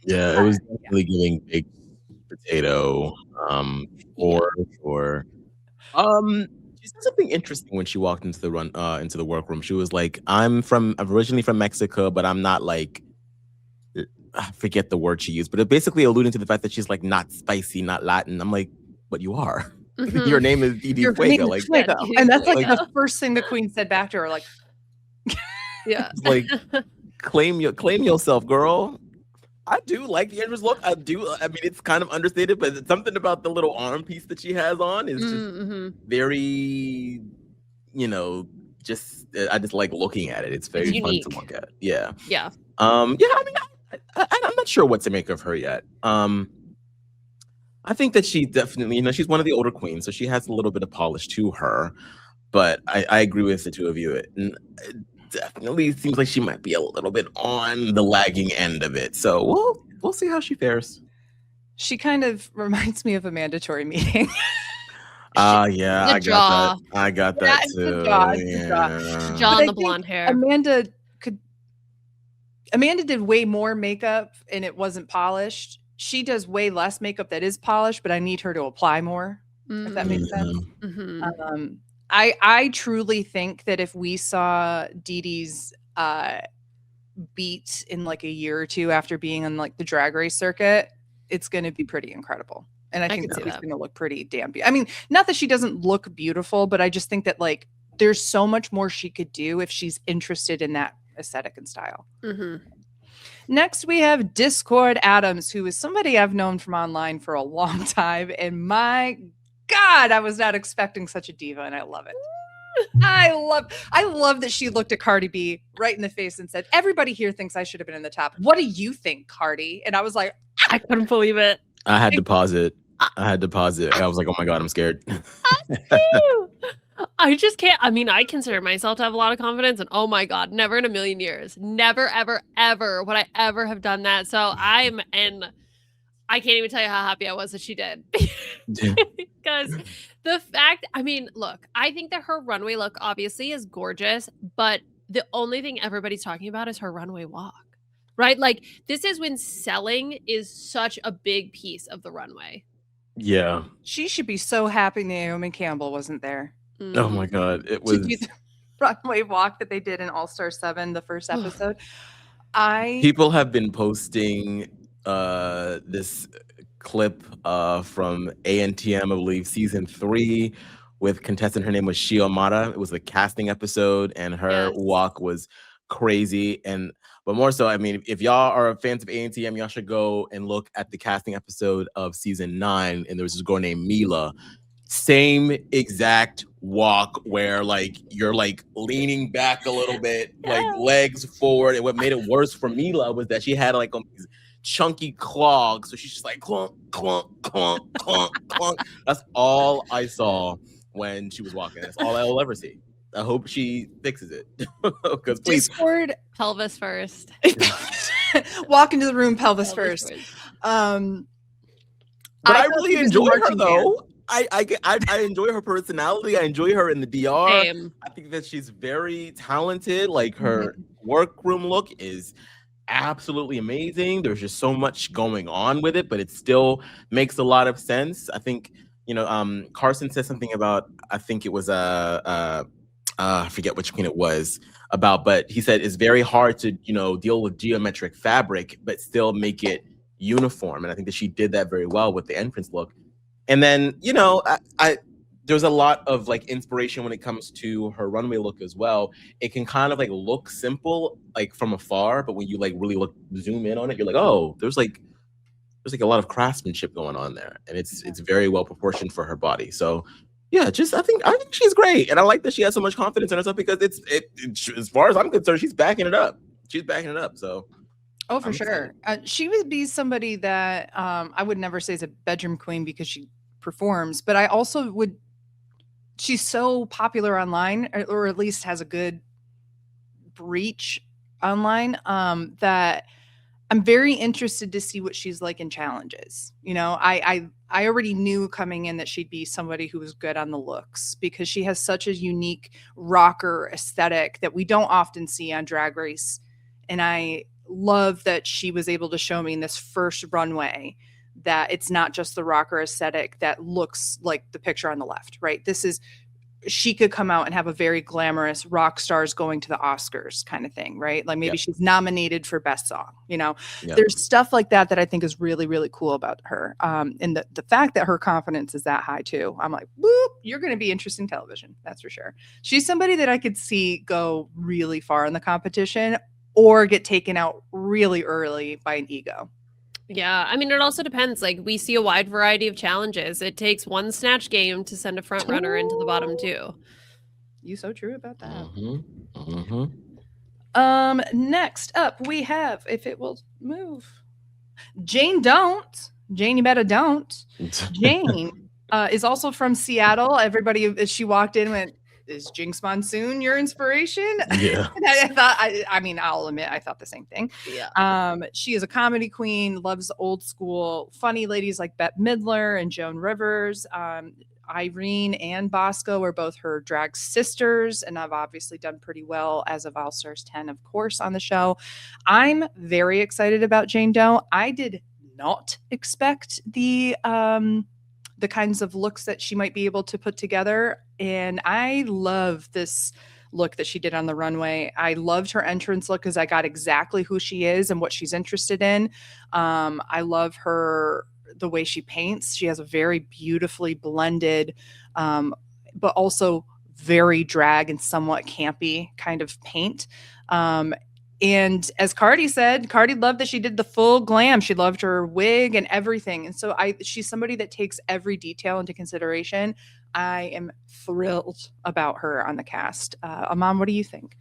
Yeah, it was definitely giving big potato for sure. She said something interesting when she walked into the workroom. She was like, I'm originally from Mexico, but I'm not like, I forget the word she used, but it basically alluding to the fact that she's like not spicy, not Latin. I'm like, but you are. Your name is Dee Fuego. Like, Fuego. And that's like the first thing the queen said back to her. Like, yeah, like claim yourself, girl. I do like the entrance look. I do. I mean, it's kind of understated, but it's something about the little arm piece that she has on is just very, I just like looking at it. It's very fun to look at. Yeah. Yeah. I mean, I'm not sure what to make of her yet. I think that she definitely, she's one of the older queens, so she has a little bit of polish to her. But I agree with the two of you. It definitely seems like she might be a little bit on the lagging end of it. So we'll see how she fares. She kind of reminds me of a mandatory meeting. Yeah, I jaw. got that. I got that It's too. the jaw. It's the jaw. Yeah. Jaw But and I the think blonde hair. Amanda did way more makeup and it wasn't polished. She does way less makeup that is polished, but I need her to apply more, if that makes sense. Mhm. I truly think that if we saw Dee Dee's beat in like a year or two after being on like the drag race circuit, it's going to be pretty incredible. And I think can see it's that. going to look pretty damn beautiful. I mean, not that she doesn't look beautiful, but I just think that like there's so much more she could do if she's interested in that aesthetic and style. Mhm. Next, we have Discord Adams, who is somebody I've known from online for a long time. And my God, I was not expecting such a diva, and I love it. I love that she looked at Cardi B right in the face and said, "Everybody here thinks I should have been in the top. What do you think, Cardi?" And I was like, I couldn't believe it. I had to pause it. I was like, oh my God, I'm scared. I just can't. I mean, I consider myself to have a lot of confidence, and oh my God, never in a million years, never, ever, ever would I ever have done that. So I can't even tell you how happy I was that she did. Because the fact, I mean, look, I think that her runway look obviously is gorgeous, but the only thing everybody's talking about is her runway walk, right? Like, this is when selling is such a big piece of the runway. Yeah. she should be so happy Naomi Campbell wasn't there. Oh my God. It To was. do the runway walk that they did in All Star 7, the first episode. People have been posting this clip from ANTM, I believe, season 3, with contestant. Her name was Shiomara. It was a casting episode, and her walk was crazy. But more so, I mean, if y'all are fans of ANTM, y'all should go and look at the casting episode of season 9. And there was this girl named Mila. Same exact walk where like you're like leaning back a little bit, like legs forward. And what made it worse for Mila was that she had like these chunky clogs. So she's just like clunk, clunk, clunk, clunk, clunk. That's all I saw when she was walking. That's all I will ever see. I hope she fixes it. Because please. Discord pelvis first. Walk into the room pelvis first. But I really enjoy her though. I enjoy her personality. I enjoy her in the DR. Same. I think that she's very talented. Like her workroom look is absolutely amazing. There's just so much going on with it, but it still makes a lot of sense. I think, Carson said something about, I think it was I forget which queen it was about, but he said it's very hard to, deal with geometric fabric, but still make it uniform. And I think that she did that very well with the entrance look. And then, there's a lot of like inspiration when it comes to her runway look as well. It can kind of like look simple, like from afar, but when you like really zoom in on it, you're like, oh, there's like a lot of craftsmanship going on there, and it's very well proportioned for her body. So yeah, I think she's great, and I like that she has so much confidence in herself because it's as far as I'm concerned, she's backing it up. So. Oh, for sure. She would be somebody that I would never say is a bedroom queen because she performs, but I also would. She's so popular online, or at least has a good reach online, that I'm very interested to see what she's like in challenges. I already knew coming in that she'd be somebody who was good on the looks because she has such a unique rocker aesthetic that we don't often see on Drag Race. And I love that she was able to show me in this first runway that it's not just the rocker aesthetic that looks like the picture on the left, right? She could come out and have a very glamorous rock stars going to the Oscars kind of thing, right? Like maybe she's nominated for best song, There's stuff like that I think is really, really cool about her. And the fact that her confidence is that high too, I'm like, whoop, you're going to be interesting television. That's for sure. She's somebody that I could see go really far in the competition or get taken out really early by an ego. Yeah, I mean, it also depends. Like, we see a wide variety of challenges. It takes one snatch game to send a front runner into the bottom two. You so true about that. Next up, we have, if it will move, Jane Don't. Jane, you better don't. Jane is also from Seattle. Everybody, as she walked in, went, is Jinx Monsoon your inspiration? Yeah. I mean, I'll admit, I thought the same thing. Yeah. She is a comedy queen, loves old school, funny ladies like Bette Midler and Joan Rivers. Irene and Bosco are both her drag sisters and have obviously done pretty well as of All Stars 10, of course, on the show. I'm very excited about Jane Doe. I did not expect the kinds of looks that she might be able to put together. And I love this look that she did on the runway. I loved her entrance look because I got exactly who she is and what she's interested in. I love the way she paints. She has a very beautifully blended, but also very drag and somewhat campy kind of paint. And as Cardi said, Cardi loved that she did the full glam. She loved her wig and everything. And so she's somebody that takes every detail into consideration. I am thrilled about her on the cast. Aman, what do you think?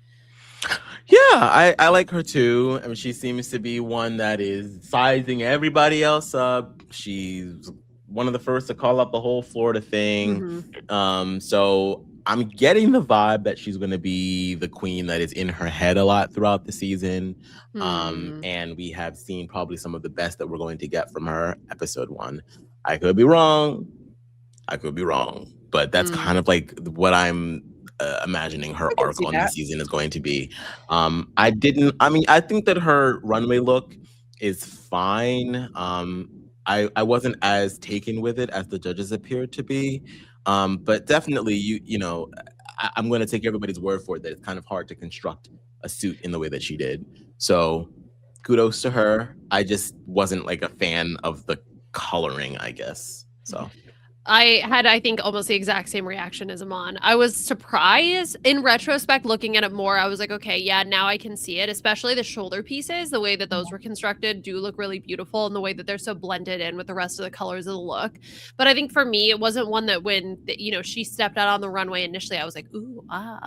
Yeah, I like her too. I mean, she seems to be one that is sizing everybody else up. She's one of the first to call up the whole Florida thing. So I'm getting the vibe that she's going to be the queen that is in her head a lot throughout the season. And we have seen probably some of the best that we're going to get from her episode 1. I could be wrong. But that's kind of like what I'm imagining her arc on this season is going to be. I think that her runway look is fine. I wasn't as taken with it as the judges appeared to be. But definitely, I'm going to take everybody's word for it that it's kind of hard to construct a suit in the way that she did. So kudos to her. I just wasn't like a fan of the coloring, I guess. So I had, I think, almost the exact same reaction as Aman. I was surprised. In retrospect, looking at it more, I was like, okay, yeah, now I can see it, especially the shoulder pieces. The way that those were constructed do look really beautiful, and the way that they're so blended in with the rest of the colors of the look. But I think for me, it wasn't one that when, she stepped out on the runway initially, I was like, ooh,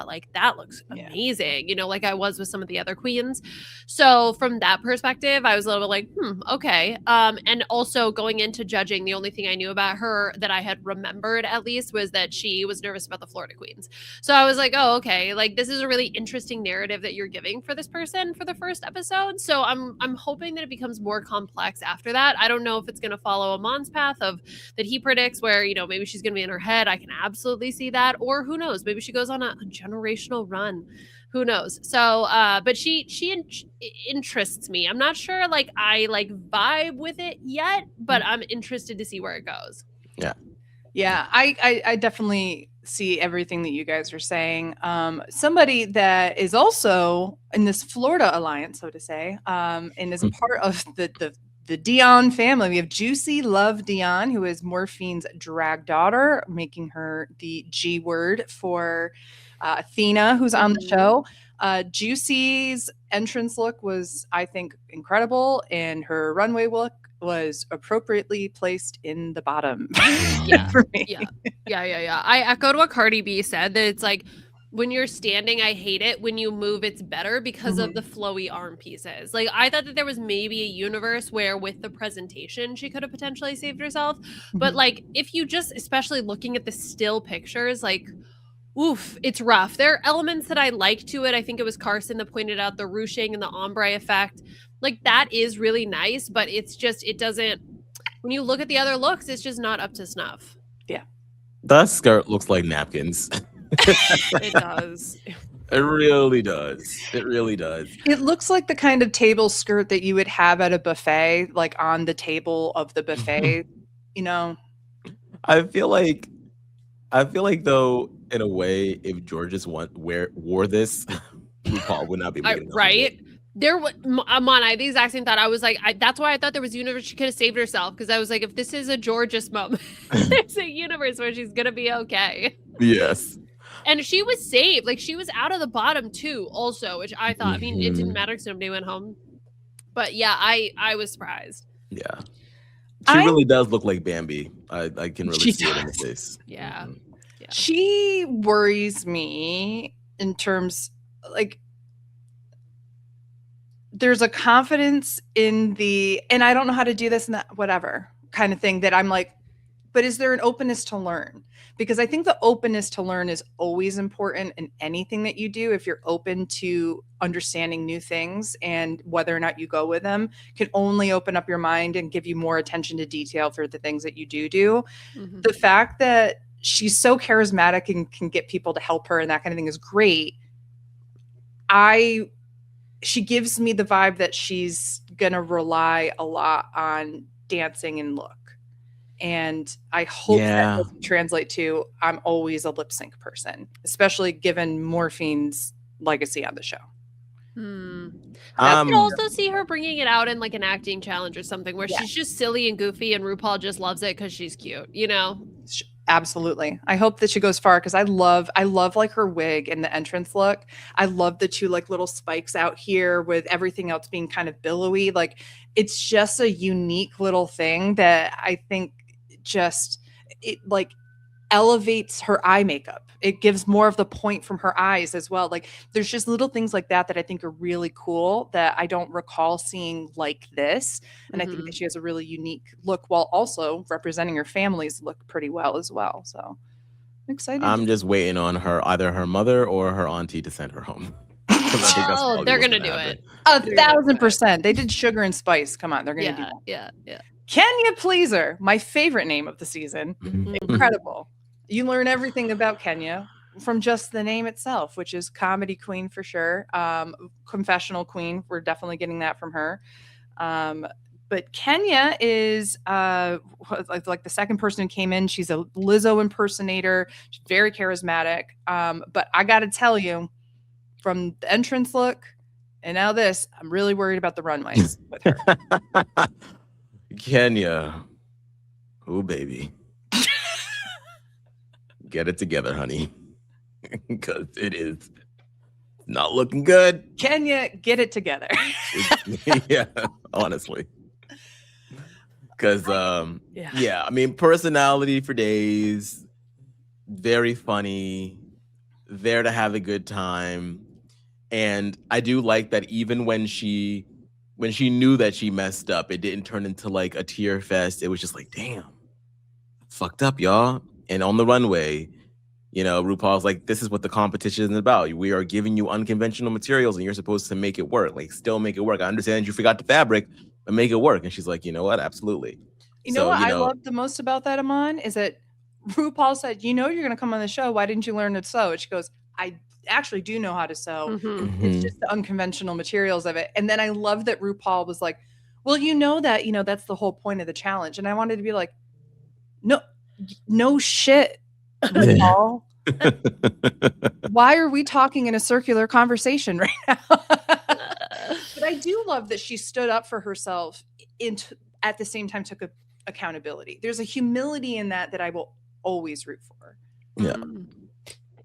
like that looks amazing, like I was with some of the other queens. So from that perspective, I was a little bit like, okay. And also going into judging, the only thing I knew about her that I had remembered at least was that she was nervous about the Florida queens. So I was like, oh, okay, like this is a really interesting narrative that you're giving for this person for the first episode. So I'm hoping that it becomes more complex after that. I don't know if it's going to follow Amon's path of that he predicts where, maybe she's going to be in her head. I can absolutely see that. Or who knows, maybe she goes on a generational run. Who knows? So, but she interests me. I'm not sure, like I vibe with it yet, but I'm interested to see where it goes. Yeah, I definitely see everything that you guys are saying. Somebody that is also in this Florida alliance, so to say, and is a part of the Dion family. We have Juicy Love Dion, who is Morphine's drag daughter, making her the G word for Athena, who's on the show. Juicy's entrance look was, I think, incredible, and her runway look was appropriately placed in the bottom. Yeah. I echoed what Cardi B said, that it's like when you're standing, I hate it. When you move, it's better because of the flowy arm pieces. Like I thought that there was maybe a universe where with the presentation she could have potentially saved herself. But like if you just, especially looking at the still pictures, like oof, it's rough. There are elements that I like to it. I think it was Carson that pointed out the ruching and the ombre effect. Like that is really nice, but it's just, it doesn't, when you look at the other looks, it's just not up to snuff. Yeah. That skirt looks like napkins. It does. It really does. It really does. It looks like the kind of table skirt that you would have at a buffet, like on the table of the buffet, I feel like though, in a way, if Georges wore this, RuPaul would not be making right. There was Aman, I had the exact same thought. I was like, that's why I thought there was a universe she could have saved herself, because I was like, if this is a Georges moment, there's a universe where she's gonna be okay. Yes. And she was saved. Like she was out of the bottom too, also, which I thought. I mean, it didn't matter because nobody went home. But yeah, I was surprised. Yeah, she really does look like Bambi. I can really see it in her face. Yeah. Yeah. She worries me in terms like. There's a confidence in and I don't know how to do this and that, whatever kind of thing, that I'm like, but is there an openness to learn? Because I think the openness to learn is always important in anything that you do. If you're open to understanding new things, and whether or not you go with them can only open up your mind and give you more attention to detail for the things that you do. Mm-hmm. The fact that she's so charismatic and can get people to help her and that kind of thing is great. She gives me the vibe that she's going to rely a lot on dancing and look. And I hope that doesn't translate to I'm always a lip sync person, especially given Morphine's legacy on the show. I could also see her bringing it out in like an acting challenge or something where she's just silly and goofy and RuPaul just loves it because she's cute, you know? Absolutely. I hope that she goes far because I love like her wig and the entrance look. I love the two like little spikes out here with everything else being kind of billowy. Like it's just a unique little thing that I think it like elevates her eye makeup. It gives more of the point from her eyes as well. Like there's just little things like that I think are really cool that I don't recall seeing like this. And I think that she has a really unique look while also representing her family's look pretty well as well. So I'm excited. I'm just waiting on either her mother or her auntie to send her home. They're going to do it. 1,000%. They did Sugar and Spice. Come on. They're going to do that. Yeah. Kenya Pleaser, my favorite name of the season. Incredible. You learn everything about Kenya from just the name itself, which is comedy queen for sure. Confessional queen. We're definitely getting that from her. But Kenya is like the second person who came in. She's a Lizzo impersonator. She's very charismatic. But I got to tell you, from the entrance look and now this, I'm really worried about the runways with her. Kenya. Oh, baby. Get it together, honey. Because it is not looking good. Kenya, get it together. Yeah, honestly. Because, I mean, personality for days, very funny, there to have a good time. And I do like that even when she knew that she messed up, it didn't turn into like a tear fest. It was just like, damn, fucked up, y'all. And on the runway, you know, RuPaul's like, this is what the competition is about. We are giving you unconventional materials and you're supposed to make it work. Like, still make it work. I understand you forgot the fabric, but make it work. And she's like, you know what? Absolutely. You know what I love the most about that, Aman, is that RuPaul said, you know, you're going to come on the show. Why didn't you learn to sew? And she goes, I actually do know how to sew. It's just the unconventional materials of it. And then I love that RuPaul was like, well, that's the whole point of the challenge. And I wanted to be like, no shit, RuPaul. Why are we talking in a circular conversation right now? But I do love that she stood up for herself at the same time took accountability. There's a humility in that I will always root for.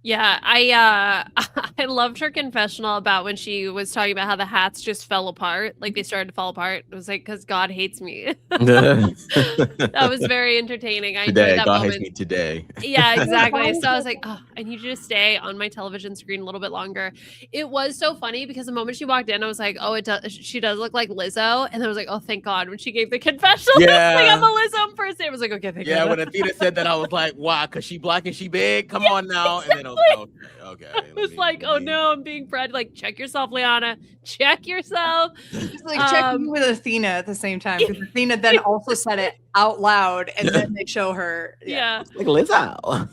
Yeah, I loved her confessional about when she was talking about how the hats just fell apart, like they started to fall apart. It was like, because God hates me. That was very entertaining. I enjoyed that God moment. hates me today. Yeah, exactly. So I was like, oh, I need you to stay on my television screen a little bit longer. It was so funny because the moment she walked in, I was like, oh, she does look like Lizzo. And I was like, oh, thank God. When she gave the confessional, I was like, I'm a Lizzo person. I was like, okay, thank God. Yeah, when Athena said that, I was like, wow, because she black and she big? Come on now. Exactly. And then I was like, okay. I was like, oh no, I'm being bred. Like, check yourself, Liana. Check yourself. Just like checking with Athena at the same time. Because Athena then also said it out loud and then they show her. Yeah. Like Lizzo.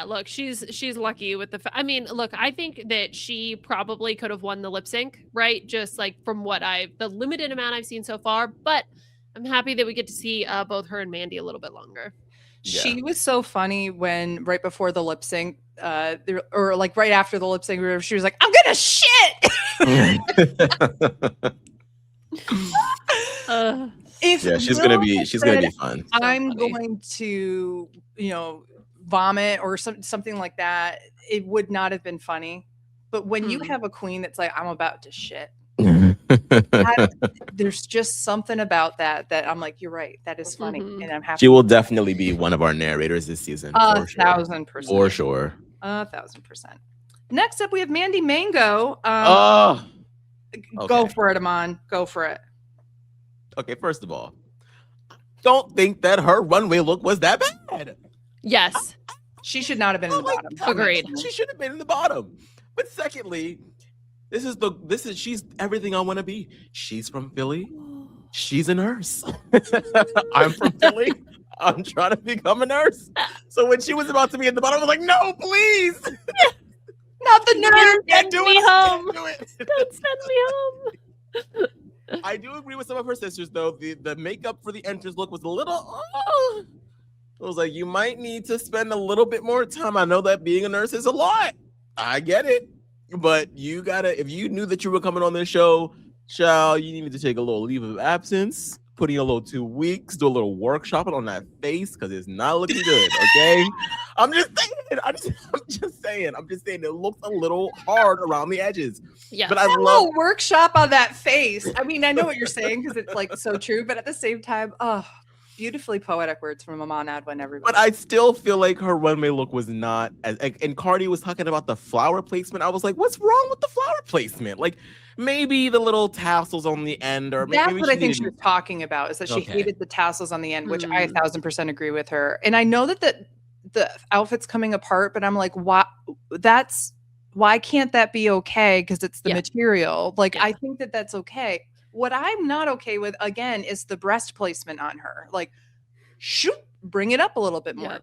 Look, she's lucky with the I mean, look, I think that she probably could have won the lip sync, right? Just like from the limited amount I've seen so far, but I'm happy that we get to see both her and Mandy a little bit longer. Yeah. She was so funny when right before the lip sync, or like right after the lip sync, she was like, "I'm gonna shit." She's gonna be fun. I'm going to, vomit or something like that. It would not have been funny. But when you have a queen that's like, "I'm about to shit," there's just something about that I'm like, you're right. That is funny, and I'm happy. She will definitely be one of our narrators this season. 1,000%. For sure. 1,000%. Next up, we have Mandy Mango. Go for it, Aman. Go for it. Okay, first of all, don't think that her runway look was that bad. Yes. She should not have been in the bottom. Agreed. She should have been in the bottom. But secondly, she's everything I want to be. She's from Philly. She's a nurse. I'm from Philly. I'm trying to become a nurse. So when she was about to be at the bottom, I was like, no, please. Not the nurse. Send me home. Do it. Don't send me home. I do agree with some of her sisters, though. The makeup for the entrance look was a little. I was like, you might need to spend a little bit more time. I know that being a nurse is a lot. I get it. But you gotta, if you knew that you were coming on this show, child, you needed to take a little leave of absence, put in a little 2 weeks, do a little workshopping on that face because it's not looking good. Okay. I'm just saying it looks a little hard around the edges. Yeah. But I A love little workshop on that face. I mean, I know what you're saying because it's like so true, but at the same time, beautifully poetic words from Aman Adwin, everybody. But I still feel like her runway look was not as, and Cardi was talking about the flower placement. I was like, what's wrong with the flower placement? Like maybe the little tassels on the end, or that's maybe what I think she was talking about, is that she hated the tassels on the end, which I 1,000% agree with her. And I know that the outfit's coming apart, but I'm like, why can't that be okay? Because it's the material. Like, I think that that's okay. What I'm not okay with, again, is the breast placement on her. Like, shoot, bring it up a little bit more.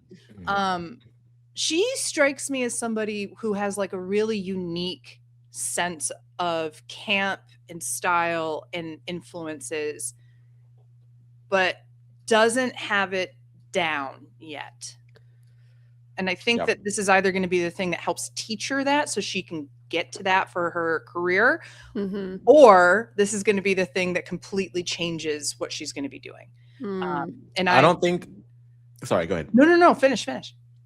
She strikes me as somebody who has like a really unique sense of camp and style and influences, but doesn't have it down yet. And I think that this is either going to be the thing that helps teach her that so she can get to that for her career, or this is going to be the thing that completely changes what she's going to be doing. And I don't think, sorry, go ahead. No, finish.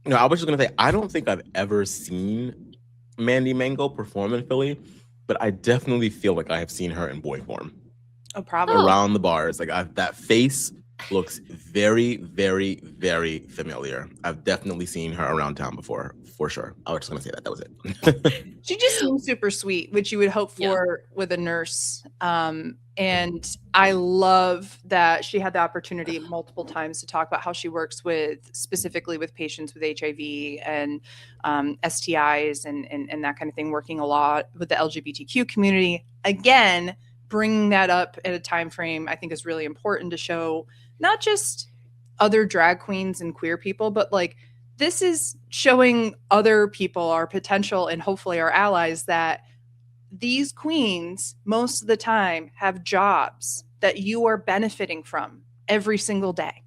No, I was just going to say, I don't think I've ever seen Mandy Mango perform in Philly, but I definitely feel like I have seen her in boy form. Oh, probably. Around the bars. Like that face looks very, very, very familiar. I've definitely seen her around town before, for sure. I was just going to say that. That was it. She just seems super sweet, which you would hope for with a nurse. And I love that she had the opportunity multiple times to talk about how she works specifically with patients with HIV and STIs and that kind of thing, working a lot with the LGBTQ community. Again, bringing that up at a time frame I think is really important to show not just other drag queens and queer people, but like this is showing other people, our potential and hopefully our allies, that these queens most of the time have jobs that you are benefiting from every single day.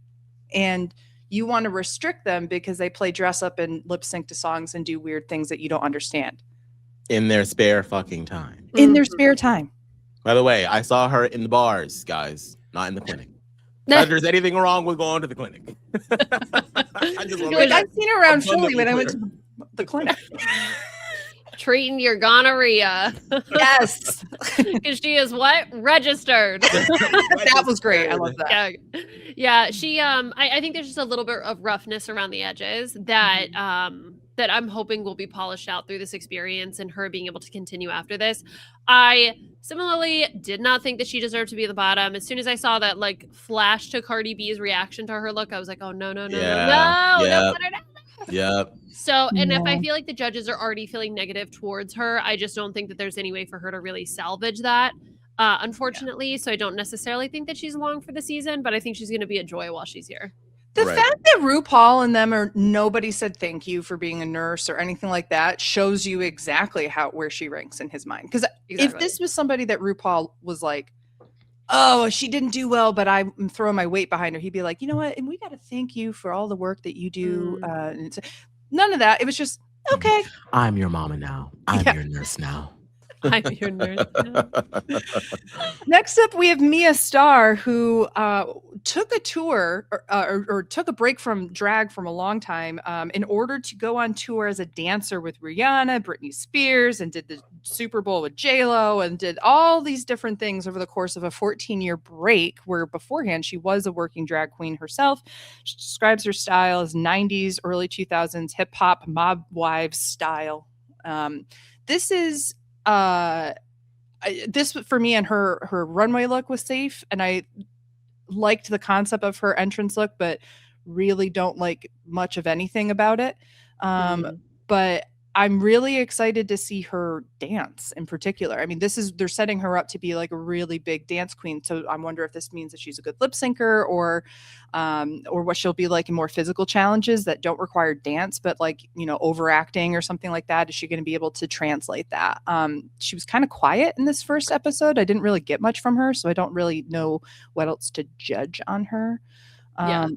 And you want to restrict them because they play dress up and lip sync to songs and do weird things that you don't understand. In their spare fucking time. In their spare time. By the way, I saw her in the bars, guys, not in the clinic. Not that there's anything wrong with going to the clinic. I've seen her around Philly when I went to the clinic. Treating your gonorrhea. Yes. Because she is what? Registered. That was great. I love that. Yeah. She I think there's just a little bit of roughness around the edges that that I'm hoping will be polished out through this experience and her being able to continue after this. I similarly did not think that she deserved to be at the bottom. As soon as I saw that like flash to Cardi B's reaction to her look, I was like, oh no. Yep. So, and if I feel like the judges are already feeling negative towards her, I just don't think that there's any way for her to really salvage that, unfortunately. So I don't necessarily think that she's along for the season, but I think she's going to be a joy while she's here. The fact that RuPaul and them nobody said thank you for being a nurse or anything like that shows you exactly where she ranks in his mind. Because if this was somebody that RuPaul was like, oh, she didn't do well, but I'm throwing my weight behind her, he'd be like, you know what? And we got to thank you for all the work that you do. And none of that. It was just, okay. I'm your mama now. I'm your nurse now. I'm your nurse now. Next up, we have Mia Starr, who took a tour or took a break from drag from a long time in order to go on tour as a dancer with Rihanna, Britney Spears, and did the Super Bowl with J-Lo and did all these different things over the course of a 14-year break, where beforehand she was a working drag queen herself. She describes her style as 90s, early 2000s hip-hop mob wives style. This is this for me, and her runway look was safe, and I liked the concept of her entrance look, but really don't like much of anything about it. But I'm really excited to see her dance in particular. I mean, they're setting her up to be like a really big dance queen. So I wonder if this means that she's a good lip syncer or what she'll be like in more physical challenges that don't require dance, but like, overacting or something like that. Is she going to be able to translate that? She was kind of quiet in this first episode. I didn't really get much from her, so I don't really know what else to judge on her. Yeah.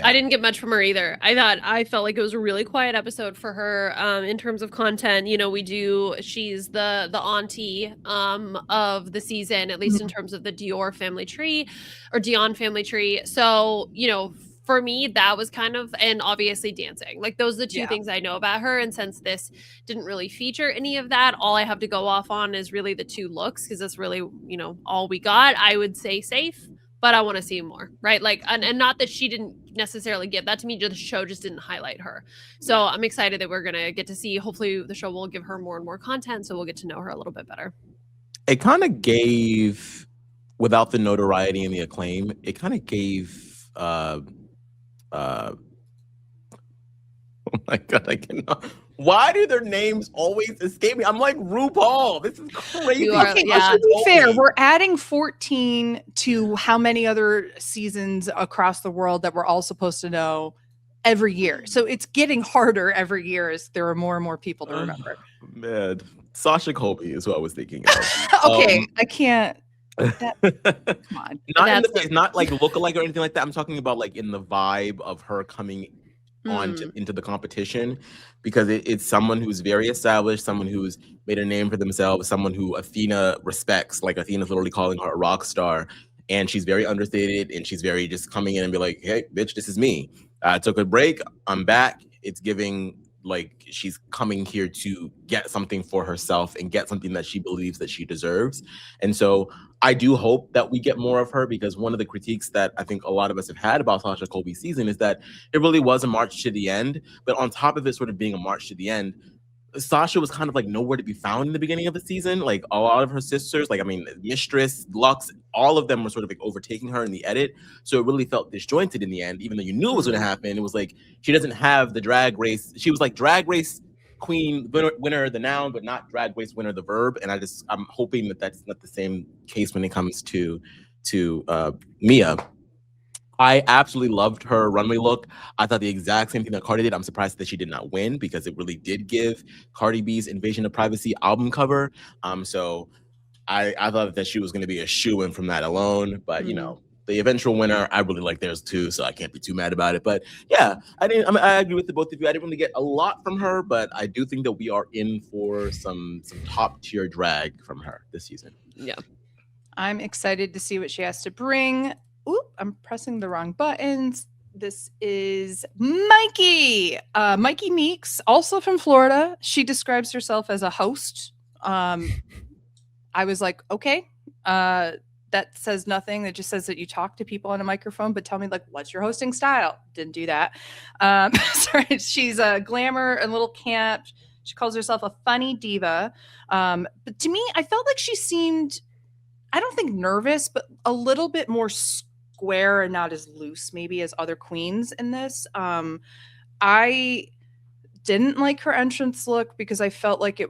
I didn't get much from her either. I felt like it was a really quiet episode for her in terms of content. She's the auntie of the season, at least in terms of the Dior family tree or Dion family tree. So, for me, that was kind of, and obviously dancing. Like those are the two things I know about her. And since this didn't really feature any of that, all I have to go off on is really the two looks, because that's really, all we got. I would say safe, but I want to see more, right? Like, and not that she didn't necessarily give that to me, the show just didn't highlight her. So I'm excited that we're going to get to see, hopefully the show will give her more and more content, so we'll get to know her a little bit better. It kind of gave, without the notoriety and the acclaim, it kind of gave, oh my God, I cannot. Why do their names always escape me? I'm like RuPaul. This is crazy. To be fair, we're adding 14 to how many other seasons across the world that we're all supposed to know every year. So it's getting harder every year as there are more and more people to remember. Man, Sasha Colby is what I was thinking of. Okay, I can't. Come on. Not like look-alike or anything like that. I'm talking about like in the vibe of her coming into the competition, because it's someone who's very established, someone who's made a name for themselves, someone who Athena respects. Like Athena's literally calling her a rock star, and she's very understated, and she's very just coming in and be like, hey, bitch, this is me. I took a break. I'm back. It's giving like she's coming here to get something for herself and get something that she believes that she deserves. And so I do hope that we get more of her, because one of the critiques that I think a lot of us have had about Sasha Colby's season is that it really was a march to the end. But on top of it sort of being a march to the end, Sasha was kind of like nowhere to be found in the beginning of the season. Like a lot of her sisters, like, I mean, Mistress, Lux, all of them were sort of like overtaking her in the edit. So it really felt disjointed in the end, even though you knew it was going to happen. It was like, she doesn't have the drag race. She was like drag race queen winner, the noun, but not drag race winner, the verb. And I'm hoping that that's not the same case when it comes to Mia. I absolutely loved her runway look. I thought the exact same thing that Cardi did. I'm surprised that she did not win, because it really did give Cardi B's Invasion of Privacy album cover. So I thought that she was going to be a shoo-in from that alone. But, the eventual winner, I really like theirs too, so I can't be too mad about it. But yeah, I agree with the both of you. I didn't really get a lot from her, but I do think that we are in for some top-tier drag from her this season. Yeah. I'm excited to see what she has to bring. Oop, I'm pressing the wrong buttons. This is Mikey. Mikey Meeks, also from Florida. She describes herself as a host. I was like, okay, that says nothing. That just says that you talk to people on a microphone, but tell me, like, what's your hosting style? Didn't do that. Sorry, she's a glamour, a little camp. She calls herself a funny diva. But to me, I felt like she seemed, I don't think nervous, but a little bit more square and not as loose maybe as other queens in this. I didn't like her entrance look because I felt like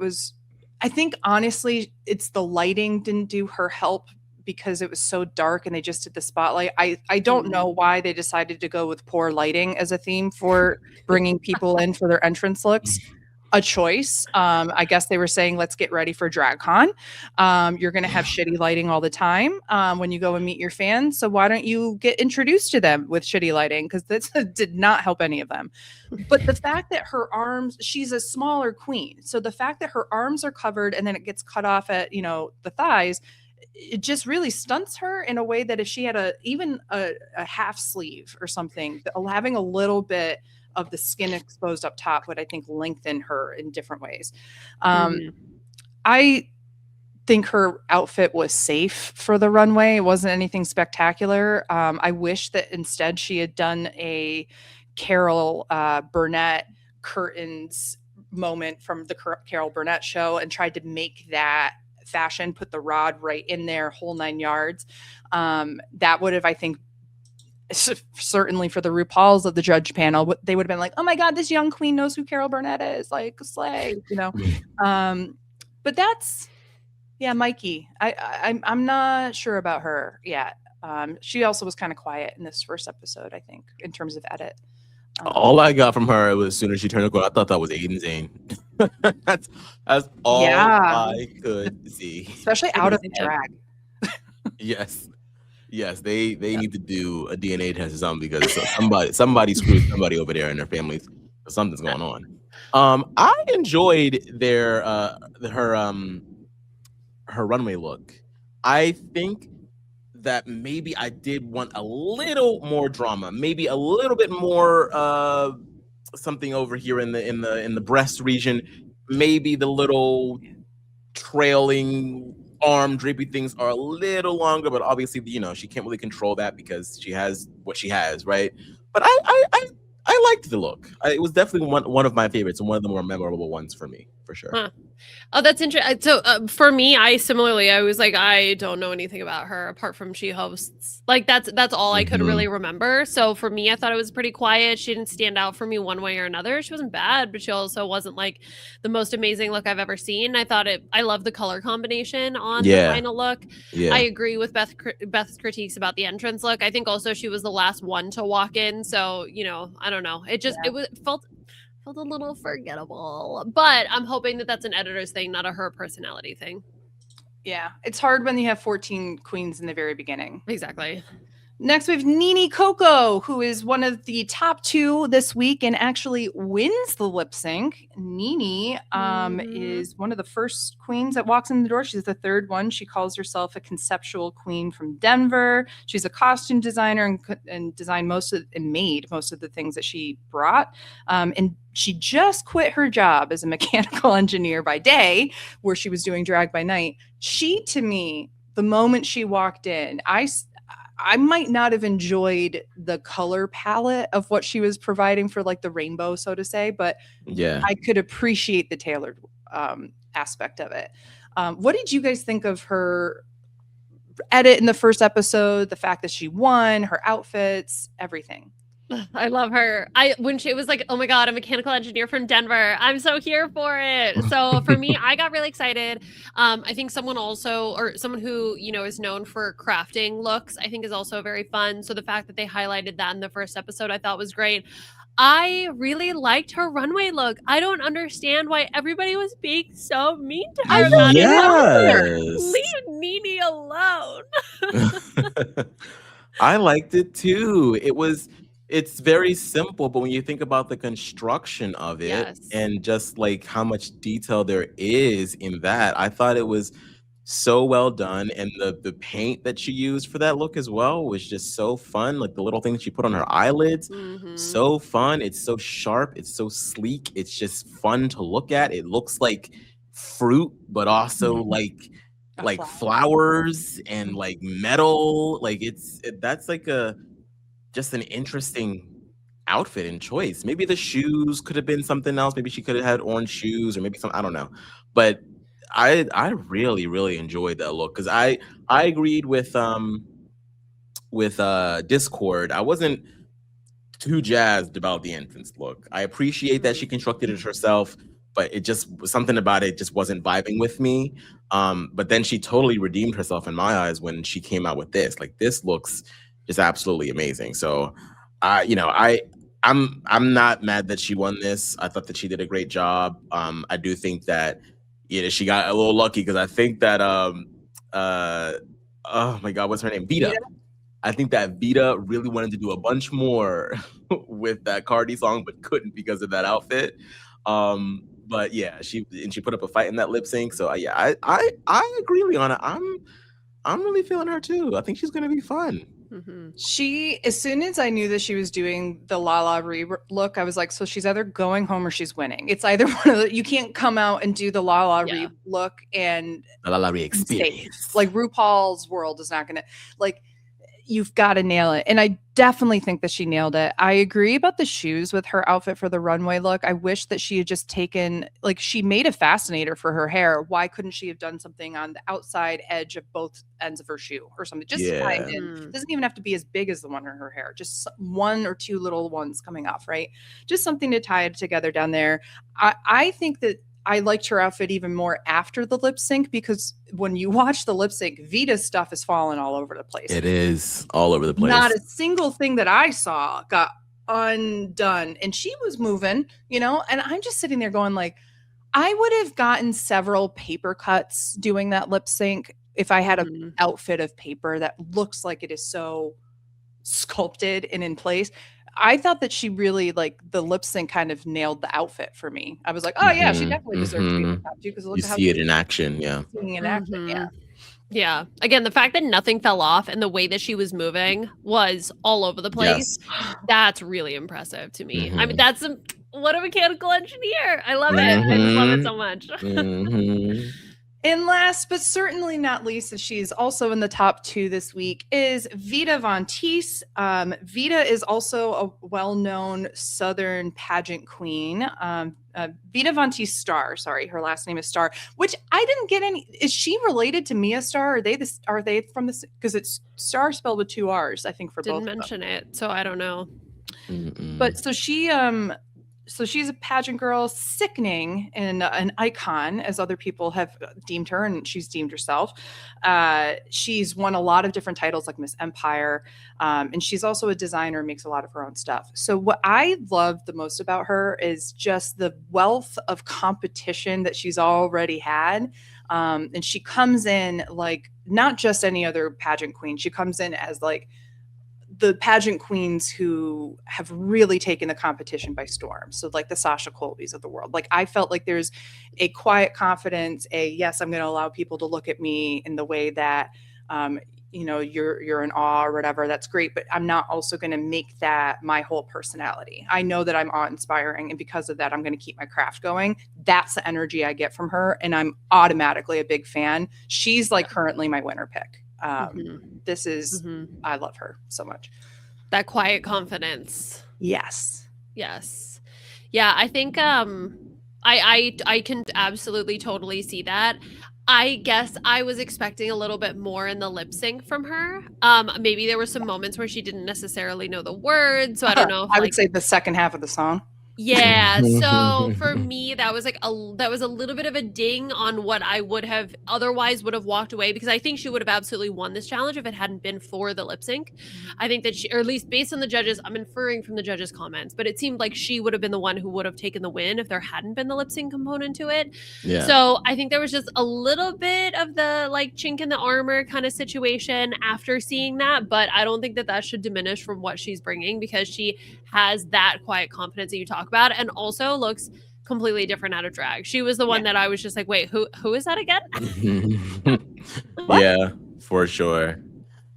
I think honestly it's the lighting didn't do her help, because it was so dark and they just did the spotlight. I don't know why they decided to go with poor lighting as a theme for bringing people in for their entrance looks. A choice. I guess they were saying, let's get ready for DragCon. You're going to have shitty lighting all the time when you go and meet your fans. So why don't you get introduced to them with shitty lighting? Because this did not help any of them. But the fact that her arms, she's a smaller queen. So the fact that her arms are covered and then it gets cut off at, the thighs, it just really stunts her in a way that if she had even a half sleeve or something, having a little bit of the skin exposed up top would, I think, lengthen her in different ways. I think her outfit was safe for the runway. It wasn't anything spectacular. I wish that instead she had done a Carol Burnett curtains moment from the Carol Burnett show and tried to make that fashion, put the rod right in there, whole 9 yards. That would have, I think, certainly for the RuPaul's of the judge panel, they would have been like, oh my God, this young queen knows who Carol Burnett is, like slay, you know. But that's, yeah, Mikey. I'm not sure about her yet. She also was kind of quiet in this first episode, I think, in terms of edit. All I got from her was as soon as she turned around, I thought that was Aiden Zane. that's all I could see. Especially out of the drag. Yes. Yes, they need to do a DNA test or something because somebody screwed somebody over there in their families. Something's going on. I enjoyed her runway look. I think that maybe I did want a little more drama, maybe a little bit more something over here in the breast region. Maybe the little trailing arm drapey things are a little longer, but obviously, you know, she can't really control that because she has what she has, right? But I liked the look. It was definitely one of my favorites and one of the more memorable ones for me, for sure. Huh. Oh, that's interesting. So for me, I was like, I don't know anything about her apart from she hosts. Like that's all I could really remember. So for me, I thought it was pretty quiet. She didn't stand out for me one way or another. She wasn't bad, but she also wasn't like the most amazing look I've ever seen. I love the color combination on the final look. Yeah. I agree with Beth's critiques about the entrance look. I think also she was the last one to walk in. So, you know, I don't know. It felt a little forgettable, but I'm hoping that that's an editor's thing, not a her personality thing. Yeah, it's hard when you have 14 queens in the very beginning. Exactly. Next, we have Nene Coco, who is one of the top 2 this week and actually wins the lip sync. Nene is one of the first queens that walks in the door. She's the 3rd one. She calls herself a conceptual queen from Denver. She's a costume designer and made most of the things that she brought. And she just quit her job as a mechanical engineer by day, where she was doing drag by night. She, to me, the moment she walked in, I might not have enjoyed the color palette of what she was providing for like the rainbow, so to say, but yeah, I could appreciate the tailored aspect of it. What did you guys think of her edit in the first episode? The fact that she won, her outfits, everything. I love her. When she was like, oh my God, a mechanical engineer from Denver. I'm so here for it. So for me, I got really excited. I think someone who, you know, is known for crafting looks, I think is also very fun. So the fact that they highlighted that in the first episode, I thought was great. I really liked her runway look. I don't understand why everybody was being so mean to her. Leave Nene alone. I liked it too. It's very simple, but when you think about the construction of it and just like how much detail there is in that, I thought it was so well done. And the paint that she used for that look as well was just so fun. Like the little thing that she put on her eyelids, so fun. It's so sharp. It's so sleek. It's just fun to look at. It looks like fruit, but also like flowers and like metal. Like that's like just an interesting outfit and choice. Maybe the shoes could have been something else. Maybe she could have had orange shoes or maybe I don't know. But I really, really enjoyed that look because I agreed with Discord. I wasn't too jazzed about the entrance look. I appreciate that she constructed it herself, but it just something about it just wasn't vibing with me. But then she totally redeemed herself in my eyes when she came out with this. Like this looks just absolutely amazing. So I'm not mad that she won this. I thought that she did a great job. I do think that she got a little lucky because I think that oh my God, what's her name? Vita. I think that Vita really wanted to do a bunch more with that Cardi song, but couldn't because of that outfit. But yeah, she put up a fight in that lip sync. So yeah, I agree, Liana. I'm really feeling her too. I think she's gonna be fun. She, as soon as I knew that she was doing the La La Ree look, I was like, so she's either going home or she's winning. It's either one of the, you can't come out and do the La La Ree look and La La Ree experience. Like RuPaul's world is not gonna, like, you've got to nail it. And I definitely think that she nailed it. I agree about the shoes with her outfit for the runway look. I wish that she had just taken, like, she made a fascinator for her hair. Why couldn't she have done something on the outside edge of both ends of her shoe or something? Just tie it in. It doesn't even have to be as big as the one in her hair. Just one or two little ones coming off, right? Just something to tie it together down there. I think that I liked her outfit even more after the lip sync, because when you watch the lip sync, Vita's stuff is falling all over the place. It is all over the place. Not a single thing that I saw got undone, and she was moving, and I'm just sitting there going, like, I would have gotten several paper cuts doing that lip sync if I had an outfit of paper that looks like it is so sculpted and in place. I thought that she really, like, the lip sync kind of nailed the outfit for me. I was like, oh yeah, she definitely deserves to be in the top two, because you see it in action. Yeah. Seeing in action, yeah. Yeah. Again, the fact that nothing fell off and the way that she was moving was all over the place. Yes. That's really impressive to me. I mean, what a mechanical engineer. I love it. I just love it so much. And last but certainly not least, as she's also in the top two this week, is Vita Von Teese. Vita is also a well-known Southern pageant queen. Vita Von Teese Star, sorry, her last name is Star, which I didn't get any. Is she related to Mia Star? Are they from this? Because it's Star spelled with two R's, I think, for both. Didn't mention it, so I don't know. But so she's a pageant girl, sickening, and an icon, as other people have deemed her, and she's deemed herself. She's won a lot of different titles, like Miss Empire, and she's also a designer, makes a lot of her own stuff. So what I love the most about her is just the wealth of competition that she's already had. And she comes in like not just any other pageant queen. She comes in as like the pageant queens who have really taken the competition by storm. So like the Sasha Colbys of the world. Like, I felt like there's a quiet confidence, yes, I'm going to allow people to look at me in the way that, you're in awe or whatever. That's great. But I'm not also going to make that my whole personality. I know that I'm awe-inspiring, and because of that, I'm going to keep my craft going. That's the energy I get from her, and I'm automatically a big fan. She's like currently my winner pick. This is, I love her so much. That quiet confidence. Yes. Yeah, I think I can absolutely totally see that. I guess I was expecting a little bit more in the lip sync from her. Maybe there were some moments where she didn't necessarily know the words, so I don't know. I would say the second half of the song. Yeah, so for me, that was a little bit of a ding on what I would have walked away, because I think she would have absolutely won this challenge if it hadn't been for the lip sync. I think that she, or at least based on the judges, I'm inferring from the judges' comments, but it seemed like she would have been the one who would have taken the win if there hadn't been the lip sync component to it. Yeah. So I think there was just a little bit of the like chink in the armor kind of situation after seeing that, but I don't think that should diminish from what she's bringing, because she has that quiet confidence that you talk about, and also looks completely different out of drag. She was the one that I was just like, wait, who is that again? Yeah, for sure.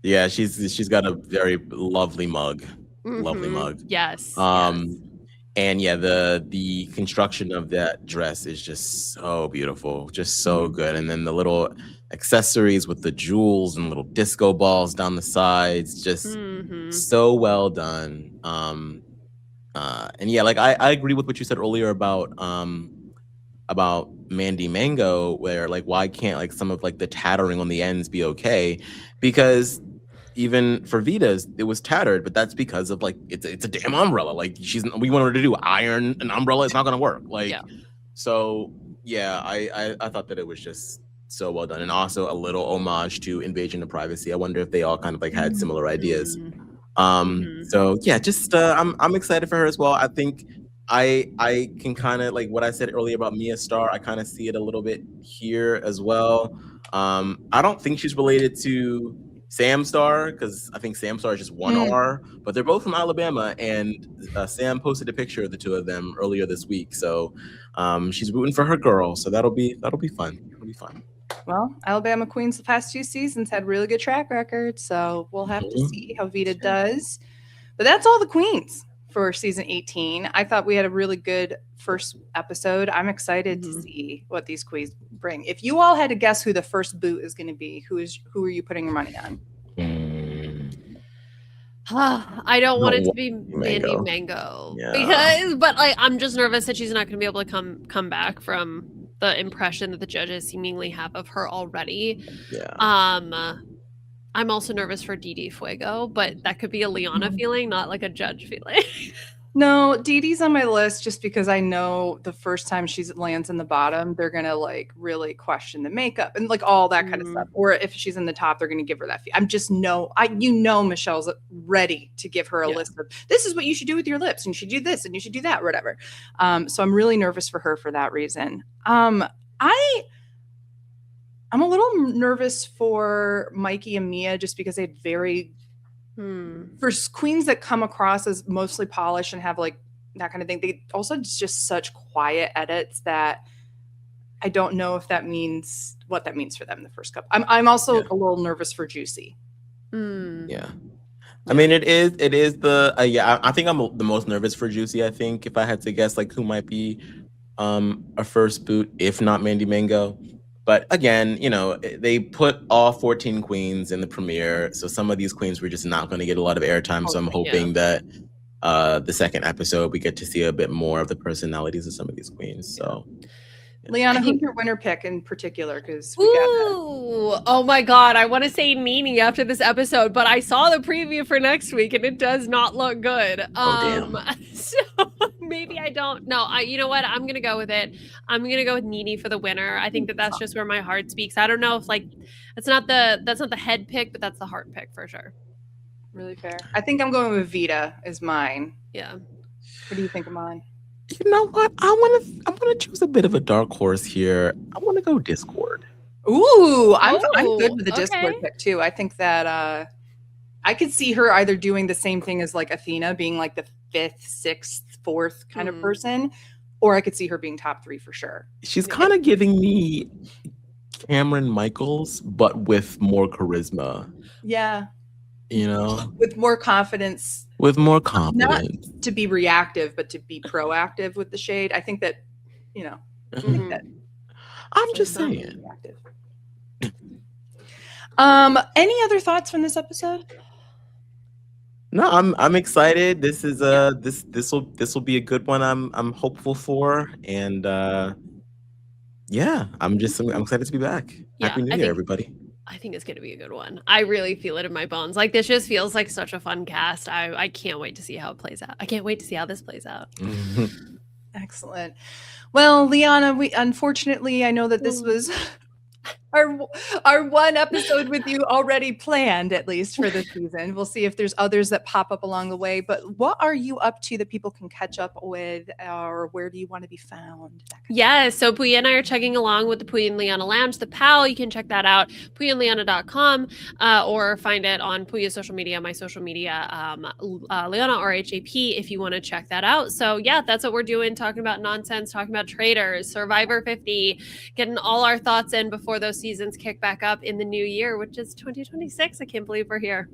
Yeah, she's got a very lovely mug. Lovely mug. Yes. And yeah, the construction of that dress is just so beautiful, just so good. And then the little accessories with the jewels and little disco balls down the sides, just so well done. And yeah, like I agree with what you said earlier about Mandy Mango, where like, why can't like some of like the tattering on the ends be okay? Because even for Vita's, it was tattered, but that's because of like it's a damn umbrella. Like we wanted her to do iron an umbrella, it's not gonna work. Like so yeah, I thought that it was just so well done, and also a little homage to Invasion of Privacy. I wonder if they all kind of like had similar ideas. So yeah, just I'm excited for her as well. I think I can kind of like what I said earlier about Mia Star, I kind of see it a little bit here as well. I don't think she's related to Sam Star, because I think Sam Star is just one R, but they're both from Alabama, and Sam posted a picture of the two of them earlier this week. So she's rooting for her girl. So that'll be fun. It'll be fun. Well, Alabama Queens the past 2 seasons had really good track records, so we'll have to see how Vita does. But that's all the queens for season 18. I thought we had a really good first episode. I'm excited to see what these queens bring. If you all had to guess who the first boot is going to be, who are you putting your money on? I don't want it to be Mango. Mandy Mango. Yeah. But like I'm just nervous that she's not going to be able to come back from the impression that the judges seemingly have of her already. Yeah. I'm also nervous for Didi Fuego, but that could be a Liana feeling, not like a judge feeling. No, Dee Dee's on my list just because I know the first time she lands in the bottom, they're gonna like really question the makeup and like all that kind of stuff. Or if she's in the top, they're gonna give her that. I'm just Michelle's ready to give her a list of this is what you should do with your lips, and you should do this, and you should do that, or whatever. So I'm really nervous for her for that reason. I'm a little nervous for Mikey and Mia just because they had very. For queens that come across as mostly polished and have like that kind of thing, they also just such quiet edits that I don't know if that means what that means for them in the first couple. I'm also a little nervous for Juicy. Yeah. I mean, it is the I think I'm the most nervous for Juicy. I think if I had to guess, like who might be a first boot, if not Mandy Mango. But again, they put all 14 queens in the premiere, so some of these queens were just not going to get a lot of airtime. So I'm hoping that the second episode we get to see a bit more of the personalities of some of these queens. So, Liana, who's your winner pick in particular? Because oh my god, I want to say Nene after this episode, but I saw the preview for next week and it does not look good. So maybe I don't. No, you know what? I'm gonna go with it. I'm gonna go with Nene for the winner. I think that's just where my heart speaks. I don't know if like that's not the head pick, but that's the heart pick for sure. Really fair. I think I'm going with Vita as mine. Yeah. What do you think, Aman? You know what? I'm gonna choose a bit of a dark horse here. I want to go Discord. Ooh, I'm good with the Discord pick too. I think that I could see her either doing the same thing as like Athena, being like the 5th, 6th, 4th kind of person, or I could see her being top 3 for sure. She's kind of giving me Cameron Michaels, but with more charisma. Yeah. With more confidence. Not to be reactive, but to be proactive with the shade. I think that, I think that I'm just saying. Any other thoughts from this episode? No, I'm excited. This is this will be a good one. I'm hopeful for, and I'm excited to be back. Happy New Year, everybody. I think it's going to be a good one. I really feel it in my bones. Like this just feels like such a fun cast. I can't wait to see how it plays out. I can't wait to see how this plays out. Excellent. Well, Liana, unfortunately, I know that this was our one episode with you already planned, at least for this season. We'll see if there's others that pop up along the way. But what are you up to that people can catch up with, or where do you want to be found? Yeah, so Puya and I are chugging along with the Puya and Liana Lounge, the PAL. You can check that out, puyaandliana.com, or find it on Puya's social media, my social media, Liana RHAP, if you want to check that out. So yeah, that's what we're doing, talking about nonsense, talking about traitors, Survivor 50, getting all our thoughts in before those seasons kick back up in the new year, which is 2026. I can't believe we're here.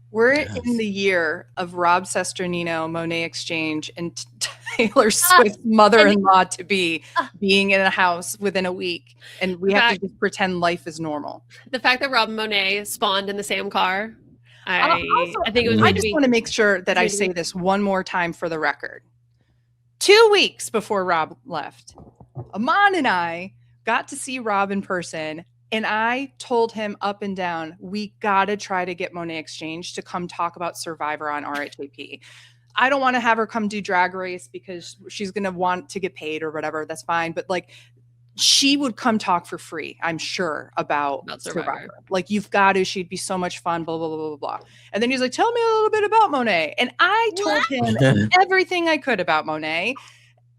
We're in the year of Rob Sesternino, Monet Exchange, and Taylor Swift's mother-in-law to be being in a house within a week, and we have to just pretend life is normal. The fact that Rob and Monet spawned in the same car, I think it was. I just want to make sure that I say this one more time for the record. 2 weeks before Rob left, Aman and I got to see Rob in person, and I told him up and down, we got to try to get Monet Exchange to come talk about Survivor on RHAP. I don't want to have her come do Drag Race because she's going to want to get paid or whatever. That's fine. But like, she would come talk for free, I'm sure, about Survivor. Like, you've got to, she'd be so much fun, blah, blah, blah, blah, blah. And then he's like, tell me a little bit about Monet. And I told him everything I could about Monet.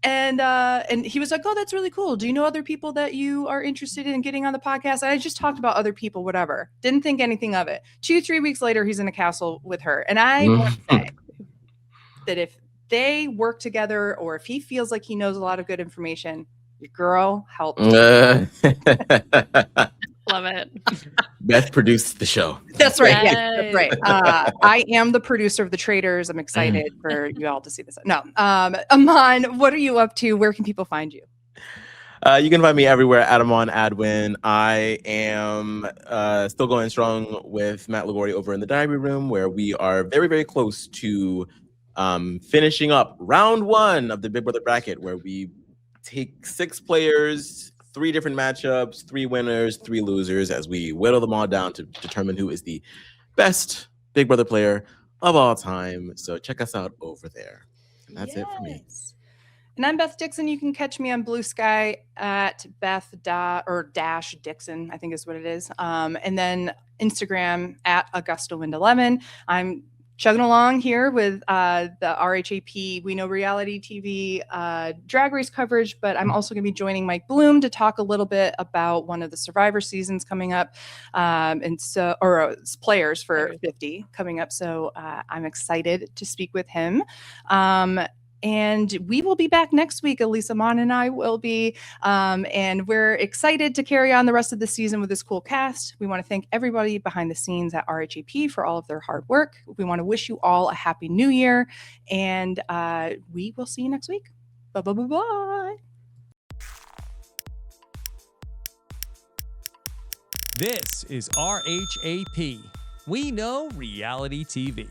And he was like, oh, that's really cool. Do you know other people that you are interested in getting on the podcast? And I just talked about other people, whatever. Didn't think anything of it. 2-3 weeks later, he's in a castle with her. And I want to say that if they work together, or if he feels like he knows a lot of good information, your girl helped. Love it. Beth produced the show. That's right. Yeah, that's right. I am the producer of The Traitors. I'm excited for you all to see this. No, Aman, what are you up to? Where can people find you? You can find me everywhere at Aman Adwin. I am still going strong with Matt Liguori over in the Diary Room, where we are very, very close to finishing up round 1 of the Big Brother bracket, where we take 6 players, 3 different matchups, 3 winners, 3 losers, as we whittle them all down to determine who is the best Big Brother player of all time. So check us out over there. And that's it for me. And I'm Beth Dixon. You can catch me on Blue Sky at Dash Dixon, I think is what it is. And then Instagram at AugustaWind11. I'm chugging along here with the RHAP We Know Reality TV Drag Race coverage, but I'm also going to be joining Mike Bloom to talk a little bit about one of the Survivor seasons coming up, players for 50 coming up. So I'm excited to speak with him. And we will be back next week. Elisa Mon and I will be. And we're excited to carry on the rest of the season with this cool cast. We want to thank everybody behind the scenes at RHAP for all of their hard work. We want to wish you all a happy new year. And we will see you next week. Bye-bye-bye-bye. This is RHAP. We Know Reality TV.